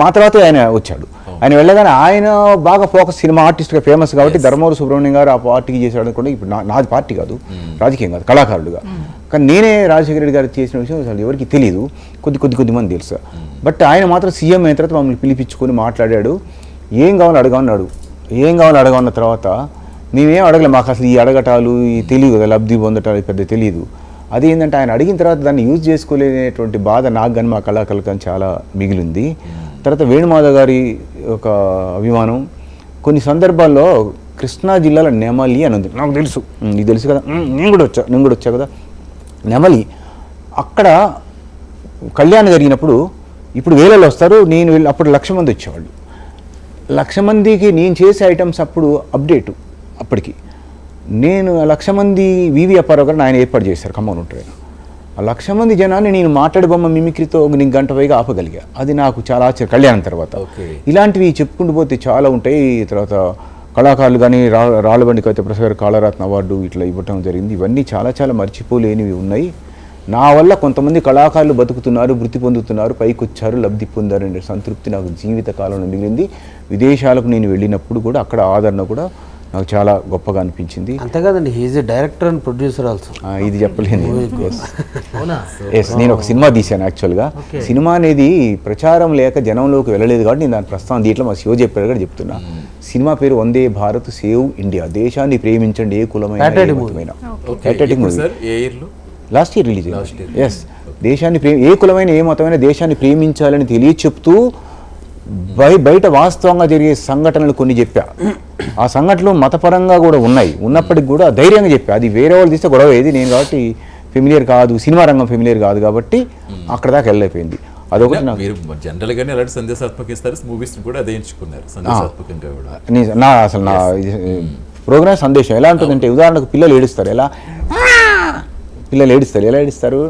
మా తర్వాత ఆయన వచ్చాడు. ఆయన వెళ్ళగానే ఆయన బాగా ఫోకస్ సినిమా ఆర్టిస్ట్గా ఫేమస్ కాబట్టి ధర్మవరం సుబ్రహ్మణ్యం గారు ఆ పార్టీకి చేశాడు అనుకోండి. ఇప్పుడు నాది పార్టీ కాదు, రాజకీయం కాదు, కళాకారుడుగా. కానీ నేనే రాజశేఖర రెడ్డి గారు చేసిన విషయం అసలు ఎవరికి తెలియదు, కొద్ది మంది తెలుసు. బట్ ఆయన మాత్రం సీఎం అయిన తర్వాత మమ్మల్ని పిలిపించుకొని మాట్లాడాడు. ఏం కావాలో అడగమన్నాడు. ఏం కావాలో అడగమన్న తర్వాత మేమేం అడగలే, మాకు అసలు ఈ అడగటాలు ఈ తెలియదు కదా, లబ్ధి పొందటాలు పెద్ద తెలియదు. అది ఏంటంటే ఆయన అడిగిన తర్వాత దాన్ని యూజ్ చేసుకోలేనటువంటి బాధ నాకు కానీ మా కళాకారులకు కానీ చాలా మిగిలింది. తర్వాత వేణుమాధవ్ గారి ఒక అభిమానం. కొన్ని సందర్భాల్లో కృష్ణా జిల్లాలో నెమలి అని ఉంది, నాకు తెలుసు, నీకు తెలుసు కదా, నేను కూడా వచ్చా కదా నెమలి. అక్కడ కళ్యాణం జరిగినప్పుడు ఇప్పుడు వేలలో వస్తారు, నేను వెళ్ళి అప్పుడు 1,00,000 మంది వచ్చేవాళ్ళు. 1,00,000 మందికి నేను చేసే ఐటమ్స్ అప్పుడు అప్డేటు. అప్పటికి నేను 1,00,000 మంది వివి అప్పారావు గారు ఆయన ఏర్పాటు చేశారు, ఖమ్మం ఉంటారు. ఆ 1,00,000 మంది జనాన్ని నేను మాట్లాడే బొమ్మ మిమిక్రీతో నేను గంట పైగా ఆపగలిగా. అది నాకు చాలా ఆశ్చర్యం కళ్యాణం తర్వాత. ఇలాంటివి చెప్పుకుంటూ పోతే చాలా ఉంటాయి. తర్వాత కళాకారులు కానీ రాళ్ళబండి కవిత ప్రసాద్ గారు కాళరత్న అవార్డు ఇట్లా ఇవ్వటం జరిగింది. ఇవన్నీ చాలా మర్చిపోలేనివి ఉన్నాయి. నా వల్ల కొంతమంది కళాకారులు బతుకుతున్నారు, వృత్తి పొందుతున్నారు, పైకి వచ్చారు, లబ్ధి పొందారు అనే సంతృప్తి నాకు జీవిత కాలంలో మిగిలింది. విదేశాలకు నేను వెళ్ళినప్పుడు కూడా అక్కడ ఆదరణ కూడా నాకు చాలా గొప్పగా అనిపించింది. అంతేకాదండి, he is a director and producer also. ఇది చెప్పలేను. నేను ఒక సినిమా తీశాను యాక్చువల్గా. సినిమా అనేది ప్రచారం లేక జనంలోకి వెళ్ళలేదు కాబట్టి నేను దాని ప్రస్తావన దీంట్లో మా శివ చెప్పారు కూడా చెప్తున్నా. సినిమా పేరు వందే భారత్ సేవ్ ఇండియా, దేశాన్ని ప్రేమించండి ఏ కులమైన లాస్ట్ ఇయర్ రిలీజ్. ఎస్, దేశాన్ని ఏ కులమైన ఏ మతమైన దేశాన్ని ప్రేమించాలని తెలియచెప్తూ బయట వాస్తవంగా జరిగే సంఘటనలు కొన్ని చెప్పా. ఆ సంఘటనలు మతపరంగా కూడా ఉన్నప్పటికి కూడా ధైర్యంగా చెప్పా. అది వేరే వాళ్ళు తీస్తే గొడవ ఏది, నేను కాబట్టి ఫెమిలియర్ కాదు, సినిమా రంగం ఫెమిలియర్ కాదు కాబట్టి అక్కడ దాకా వెళ్ళైపోయింది. అదొకటి మీరు జనరల్గానే అలాంటి సందేశాత్మక ఇస్తారు, మూవీస్ కూడా అదే ఎంచుకున్నారు సందేశాత్మకంగా కూడా. నా ప్రోగ్రామ్ సందేశం ఎలా ఉంటుందంటే, ఉదాహరణకు పిల్లలు ఏడుస్తారు. ఎలా ఏడుస్తారు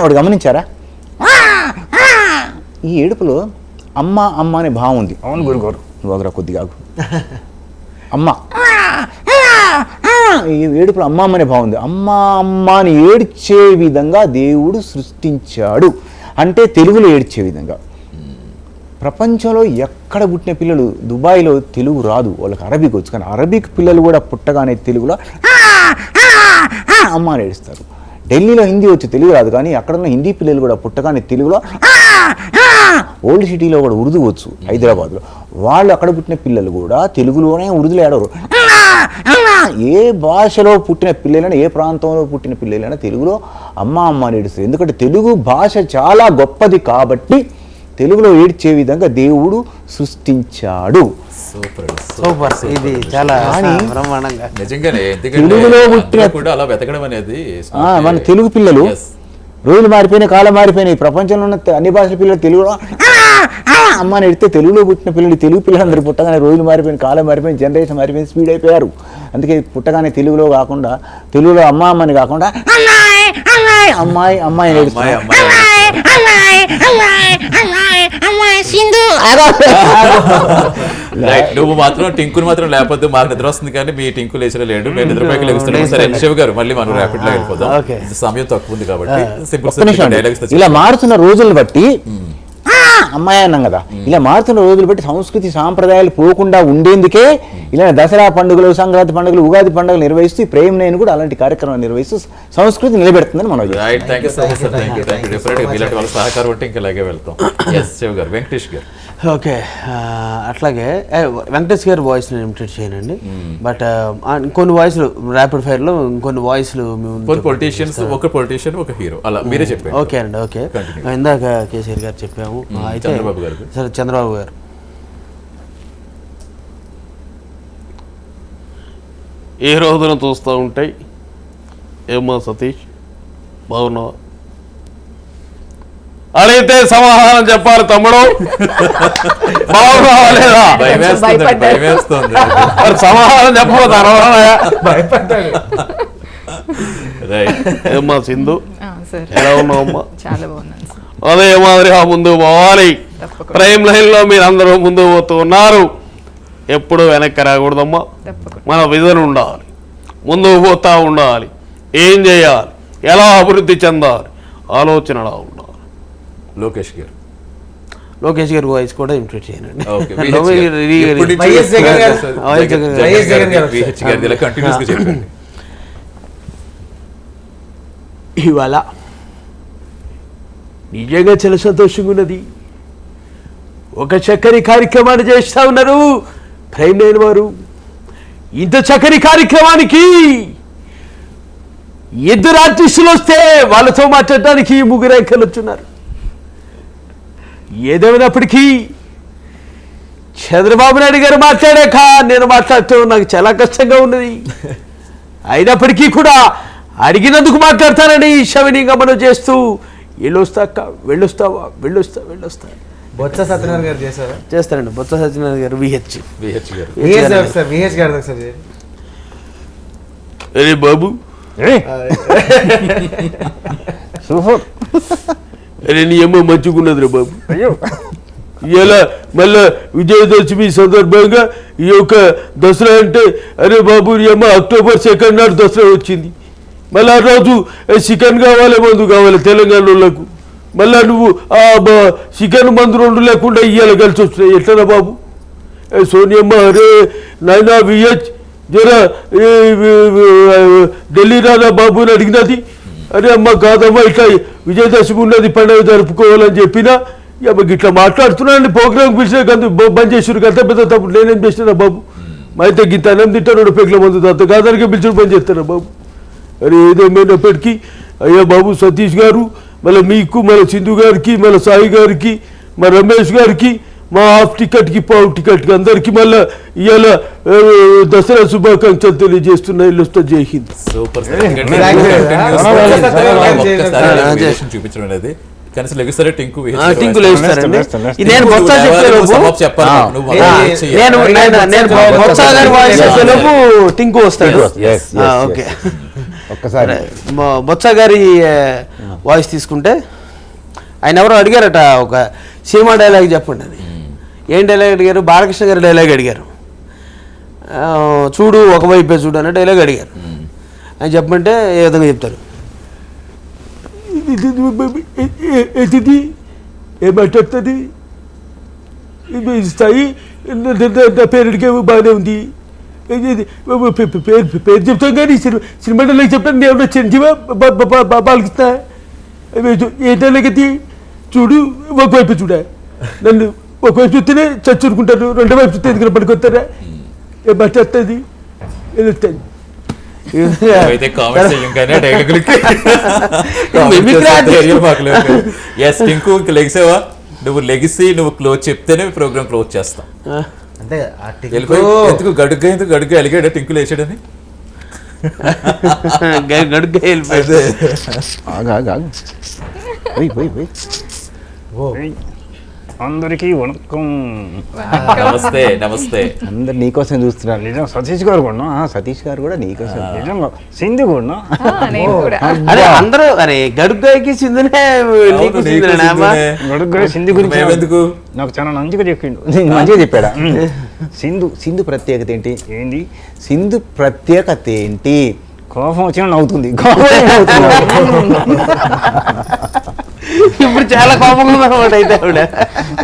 వాడు గమనించారా? ఈ ఏడుపులో అమ్మ అనే భావం ఉంది. అవును గురుగారు, నువ్వు ఒకరా కొద్దిగా అమ్మ, ఈ ఏడుపులో అమ్మ అనే భావం ఉంది. అమ్మ అని ఏడ్చే విధంగా దేవుడు సృష్టించాడు అంటే తెలుగులో ఏడ్చే విధంగా. ప్రపంచంలో ఎక్కడ పుట్టిన పిల్లలు, దుబాయ్లో తెలుగు రాదు, వాళ్ళకి అరబిక్ వచ్చు, కానీ అరబిక్ పిల్లలు కూడా పుట్టగానే తెలుగులో అమ్మ అని ఏడుస్తారు. ఢిల్లీలో హిందీ వచ్చి తెలుగు రాదు, కానీ అక్కడ ఉన్న హిందీ పిల్లలు కూడా పుట్టగానే తెలుగులో, ఓల్డ్ సిటీలో కూడా ఉర్దూ వచ్చు హైదరాబాద్లో, వాళ్ళు అక్కడ పుట్టిన పిల్లలు కూడా తెలుగులోనే ఉర్దూలో ఏడవరు. ఏ భాషలో పుట్టిన పిల్లలైనా ఏ ప్రాంతంలో పుట్టిన పిల్లలైనా తెలుగులో అమ్మ అని ఏడుస్తారు. ఎందుకంటే తెలుగు భాష చాలా గొప్పది కాబట్టి తెలుగులో ఏడ్చే విధంగా దేవుడు సృష్టించాడు. సూపర్, ఇది చాలా బ్రహ్మాండంగా నిజంగానే. తెలుగులో పుట్టిన కూడా అలా వెతకడం అనేది మన తెలుగు పిల్లలు రోజులు మారిపోయినాయి, కాలం మారిపోయినాయి. ప్రపంచంలో ఉన్న అన్ని భాషల పిల్లలు తెలుగులో అమ్మ అని ఎడితే తెలుగులో పుట్టిన పిల్లలు, తెలుగు పిల్లలందరూ పుట్టగానే రోజులు మారిపోయిన, కాలం మారిపోయిన, జనరేషన్ మారిపోయిన, స్పీడ్ అయిపోయారు. అందుకే పుట్టగానే తెలుగులో కాకుండా, తెలుగులో అమ్మని కాకుండా అమ్మాయి ఏడుస్తారు. నువ్వు మాత్రం టింకుని మాత్రం లేకపోతే మాకు నిద్ర వస్తుంది, కానీ మీ టింకు లేచిన లేడు, మేము నిద్రపైకి లేస్తున్నాం. సరే శివ గారు, మళ్ళీ మనం ర్యాపిడ్ లో వెళ్ళిపోదాం, సమయం తక్కువ ఉంది కాబట్టి సింపుల్. ఇలా మారుతున్న రోజులను బట్టి అమ్మాయి అన్నాం కదా, ఇలా మారుతున్న రోజులు బట్టి సంస్కృతి సాంప్రదాయాలు పోకుండా ఉండేందుకే ఇలా దసరా పండుగలు, సంక్రాంతి పండుగలు, ఉగాది పండుగలు నిర్వహిస్తూ ఈ ప్రేమ్ నేను కూడా అలాంటి కార్యక్రమాలు నిర్వహిస్తూ సంస్కృతి నిలబెడుతుందని మనం సహకారం అంటే ఇంకా అలాగే వెళ్తాం. శివ గారు, వెంకటేష్ గారు. ఓకే, అట్లాగే వెంకటేష్ గారి వాయిస్ని ఇమిటేట్ చేయనండి. బట్ కొన్ని వాయిస్లు ర్యాపిడ్ ఫైర్లో ఇంకొన్ని వాయిస్లు పొలిటీషియన్స్, ఒక పొలిటీషియన్ ఒక హీరో, అలా మీరే చెప్పారు. ఓకే అండి, ఓకే. ఇందాక కేసీఆర్ గారు చెప్పాము, అయితే చంద్రబాబు గారు. సరే, చంద్రబాబు గారు. ఏ రోజున చూస్తూ ఉంటాయి, ఏమో సతీష్ బాగున్నావా అడిగితే సమాధానం చెప్పాలి తమ్ముడు, బాగున్నావా లేదా? మరి సమాధానం చెప్పబోతా ఏమ్మా సింధు, ఎలా ఉన్నావమ్మా? అదే మాదిరిగా ముందు పోవాలి. ప్రైమ్ లైన్ లో మీరందరూ ముందు పోతూ ఉన్నారు, ఎప్పుడు వెనక్కి రాకూడదమ్మా. మన విజన్ ఉండాలి, ముందుకు పోతా ఉండాలి, ఏం చేయాలి, ఎలా అభివృద్ధి చెందాలి, ఆలోచన ఉండాలి. లోకేష్ గారి వాయిస్ కూడా ఇంప్రూవ్ చేయండి. ఇవాళ నిజంగా చాలా సంతోషంగా ఉన్నది. ఒక చక్కని కార్యక్రమాన్ని చేస్తూ ఉన్నారు ప్రైమ్ లైన్ వారు. ఇంత చక్కని కార్యక్రమానికి ఇద్దరు ఆర్టిస్టులు వస్తే వాళ్ళతో మాట్లాడడానికి 3 యాంకర్లు వచ్చున్నారు. ఏదేమైనప్పటికీ చంద్రబాబు నాయుడు గారు మాట్లాడాక నేను మాట్లాడటం నాకు చాలా కష్టంగా ఉన్నది. అయినప్పటికీ కూడా అడిగినందుకు మాట్లాడతానని శవనీయంగా మనం చేస్తూ వెళ్ళొస్తాక వెళ్ళొస్తావా వెళ్ళొస్తా బొత్స సత్యనారాయణ గారు చేశారా? చేస్తారండి. బొత్స సత్యనారాయణ గారు విహెచ్ గారు విహెచ్ గారు ఒకసారి అరే బాబు, సూపర్. అరే నీ అమ్మ మంచుకున్నదిరా బాబు. అయ్యో ఇలా మళ్ళా విజయదశమి సందర్భంగా ఈ యొక్క దసరా అంటే అరే బాబు నీ అమ్మ అక్టోబర్ 2 నాడు దసరా వచ్చింది. మళ్ళీ ఆ రోజు చికెన్ కావాలి, మందు కావాలి తెలంగాణ వాళ్ళకు. మళ్ళా నువ్వు చికెన్ మందు 2 లేకుండా ఇయ్యాల కలిసి వస్తున్నాయి ఎట్లరా బాబు? సోనియమ్మ అరే నాయనా విహెచ్ జరా ఢిల్లీ రాదా బాబు అని అడిగినది. అరే అమ్మ కాదమ్మా ఇట్లా విజయదశమి ఉన్నది పండుగ జరుపుకోవాలని చెప్పినా ఇట్లా మాట్లాడుతున్నాను. ప్రోగ్రామ్ పిలిచిన బంద్ చేసారు కదా, పెద్ద తప్పుడు నేనేం చేస్తున్నా బాబు? మా అయితే గింత అన్నం తింటాను 2 పేకల మందు అంత కాదానికే పిలిచిన పని చేస్తారా బాబు? అరే ఏదేమైనప్పటికీ అయ్యా బాబు సతీష్ గారు, మళ్ళీ మీకు, మళ్ళీ సింధు గారికి, మళ్ళీ సాయి గారికి, మా రమేష్ గారికి, మా హాఫ్ టికెట్కి పావు టికెట్కి అందరికీ మళ్ళీ ఇవాళ దసరా శుభాకాంక్షలు తెలియజేస్తున్నా. ఇల్లు జై హింద్. సూపర్ చూపించడం అనేది కనీసం లెగిస్తారే టింకు టింకు లేస్తారండి. నేను బొత్స చెప్పేలోపు టింకు వస్తాడు. ఓకే, ఒక్కసారి బొత్స గారి వాయిస్ తీసుకుంటే ఆయన ఎవరో అడిగారట ఒక సినిమా డైలాగ్ చెప్పండి అని. ఏం డైలాగ్ అడిగారు? బాలకృష్ణ గారి డైలాగ్ అడిగారు. చూడు ఒకవైపే చూడు అనే డైలాగ్ అడిగారు. ఆయన చెప్పమంటే ఏ విధంగా చెప్తారు? ఇది ఏం మాట్లాడుతుంది స్థాయి నా పేరు అడిగేమో బాగానే ఉంది. పేరు చెప్తాం కానీ సినిమా డైలాగ్ చెప్తాను. నేను చిరంజీవి బాలకృష్ణ ఏంటది చూడు ఒకవైపు చూడ. నన్ను ఒకవైపు చూస్తేనే చచ్చుకుంటారు, 2 వైపు చూస్తే ఎందుకు పడుకొస్తారా? ఏం మాట్లాడుతుంది తెలుస్తుంది. లెగిసేవా నువ్వు? లెగిసి నువ్వు క్లోజ్ చెప్తేనే ప్రోగ్రామ్ క్లోజ్ చేస్తాం. అంటే ఎందుకు గడుగ్గా అలిగాడా టింకులు వేసాడని? అందరికీ వణకం. నమస్తే. అందరు నీకోసం చూస్తున్నారు. నిజం సతీష్ గారు కూడా, సతీష్ గారు కూడా నీకోసం. నిజంగా సింధు కూడా అరే అందరూ అరే గడుగ్గాయకి సింధునే గడుగ్గాయ సింధు గురించి ఎందుకు నాకు చాలా మంచిగా చెప్పిండు. మంచిగా చెప్పాడా? సింధు ప్రత్యేకత ఏంటి? ఏంటి సింధు ప్రత్యేకత ఏంటి? కోపం వచ్చినా నవ్వుతుంది. ఇప్పుడు చాలా కోపంగా ఉన్నమాట అయితే ఆవిడ.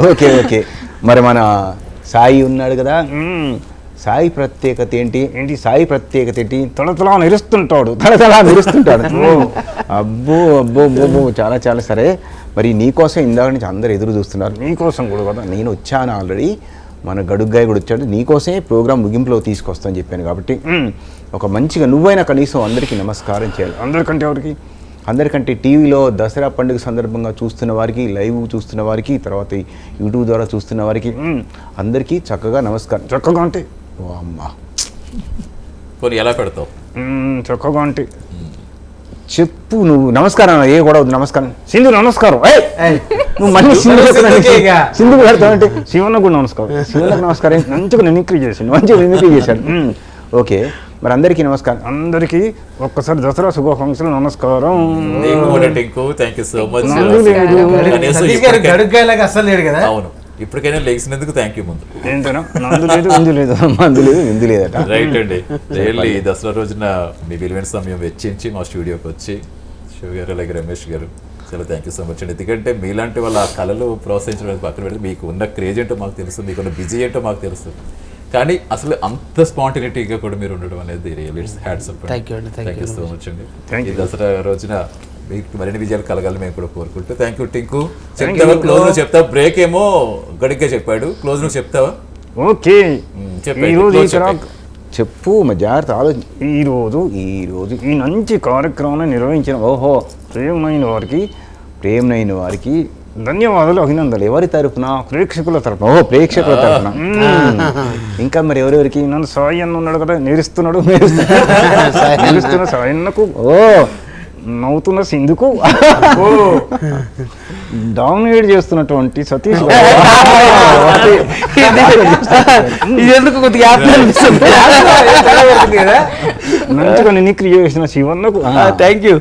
ఓకే మరి మన సాయి ఉన్నాడు కదా, సాయి ప్రత్యేకత ఏంటి? సాయి ప్రత్యేకత ఏంటి? తలతలా మెరుస్తుంటాడు. అబ్బో చాలా సరే. మరి నీకోసం ఇందాక నుంచి అందరు ఎదురు చూస్తున్నారు. నీకోసం కూడా కదా నేను వచ్చాను ఆల్రెడీ. మన గడుగ్గాయ కూడా వచ్చాడు. నీకోసమే ప్రోగ్రామ్ ముగింపులో తీసుకొస్తాను చెప్పాను కాబట్టి ఒక మంచిగా నువ్వైనా కనీసం అందరికీ నమస్కారం చేయాలి. అందరికంటే టీవీలో దసరా పండుగ సందర్భంగా చూస్తున్న వారికి, లైవ్ చూస్తున్న వారికి, తర్వాత యూట్యూబ్ ద్వారా చూస్తున్న వారికి అందరికీ చక్కగా నమస్కారం. చక్కగా అంటే అమ్మా ఎలా పెడతావు? చక్కగా అంటే చెప్పు నువ్వు. నమస్కారం ఏ కూడా వద్దు. నమస్కారం సింధు నమస్కారం. నువ్వు మళ్ళీ సింధు పెడతావంటే శివన్న కూడా నమస్కారం. శివన్నకు నమస్కారం. మంచిగా మిమిక్రీ చేశాడు. ఓకే మరి అందరికీ నమస్కారం. అందరికీ ఒక్కసారి దసరా శుభాకాంక్షలు. నమస్కారం. అసలు లేడు కదా. అవును, ఇప్పటికైనా లేచినందుకు థ్యాంక్ యూ. ముందు ఏంటన్నా నందు లేదు విందు లేదు విందు లేదట. రైట్ అండి. రియల్లీ దసరా రోజున మీ విలువైన సమయం వెచ్చించి మా స్టూడియోకి వచ్చి శివ గారు అలాగే రమేష్ గారు చాలా థ్యాంక్ యూ సో మచ్ అండి. ఎందుకంటే మీలాంటి వాళ్ళ కళలు ప్రోత్సహించడానికి పక్కన పెడితే మీకు ఉన్న క్రేజ్ ఏంటో మాకు తెలుసు, మీకున్న బిజీ ఏంటో మాకు తెలుసు. కానీ అసలు అంత స్పాంటినిటీగా కూడా మీరు ఉండడం అనేది really hats up. Thank you so much అండి. ఈ దసరా రోజున మీకు మరిన్ని విజయాలు కలగాలి మేము కూడా కోరుకుంటూ. Thank you Tinku. చెప్తావా క్లోజ్ నువ్వు చెప్తావా? బ్రేక్ ఏమో గడిగ్గా చెప్పాడు, క్లోజ్ నువ్వు చెప్తావా? ఓకే చెప్పండి, ఈరోజు close ఇక్కడ చెప్పండి. చెప్పు మా జాగ్రత్త ఆలోచన. ఈరోజు ఈ మంచి కార్యక్రమాన్ని నిర్వహించిన ప్రేమైన వారికి ధన్యవాదాలు, అభినందనలు. ఎవరి తరపున? ప్రేక్షకుల తరపున. ప్రేక్షకుల తరపున. ఇంకా మరి ఎవరెవరికి? నన్ను సాయి అన్న ఉన్నాడు కదా, నేరుస్తున్నాడు నేరుస్తున్న సాయి అన్నకు, నవ్వుతున్న సింధుకు, డామినేట్ చేస్తున్నటువంటి సతీష్ ఇది ఎందుకు కొద్దిగా మంచిగా నిక్రి చేసిన శివన్నకు, థ్యాంక్ యూ.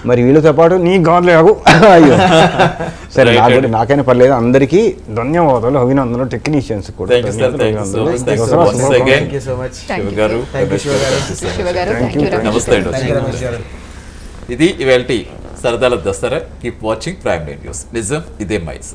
మరి వీళ్ళతో పాటు నీ గాడ్లేగు. అయ్యో సరే, నాకైనా పర్లేదు. అందరికీ ధన్యవాదాలు, అభినందనలు. టెక్నీషియన్స్ కూడా Thank you, sir. Thank you so much. Thank you once again. Thank you so much. Shiva గారు, రమేష్ గారు, శివ గారు, థ్యాంక్ యూ. నమస్తే అండి. థ్యాంక్ యూ రమేష్ గారు. ఇది ఇవాల్టి సరదాల Dasara. Keep watching Prime nine News. నిజం ఇదే మైస్.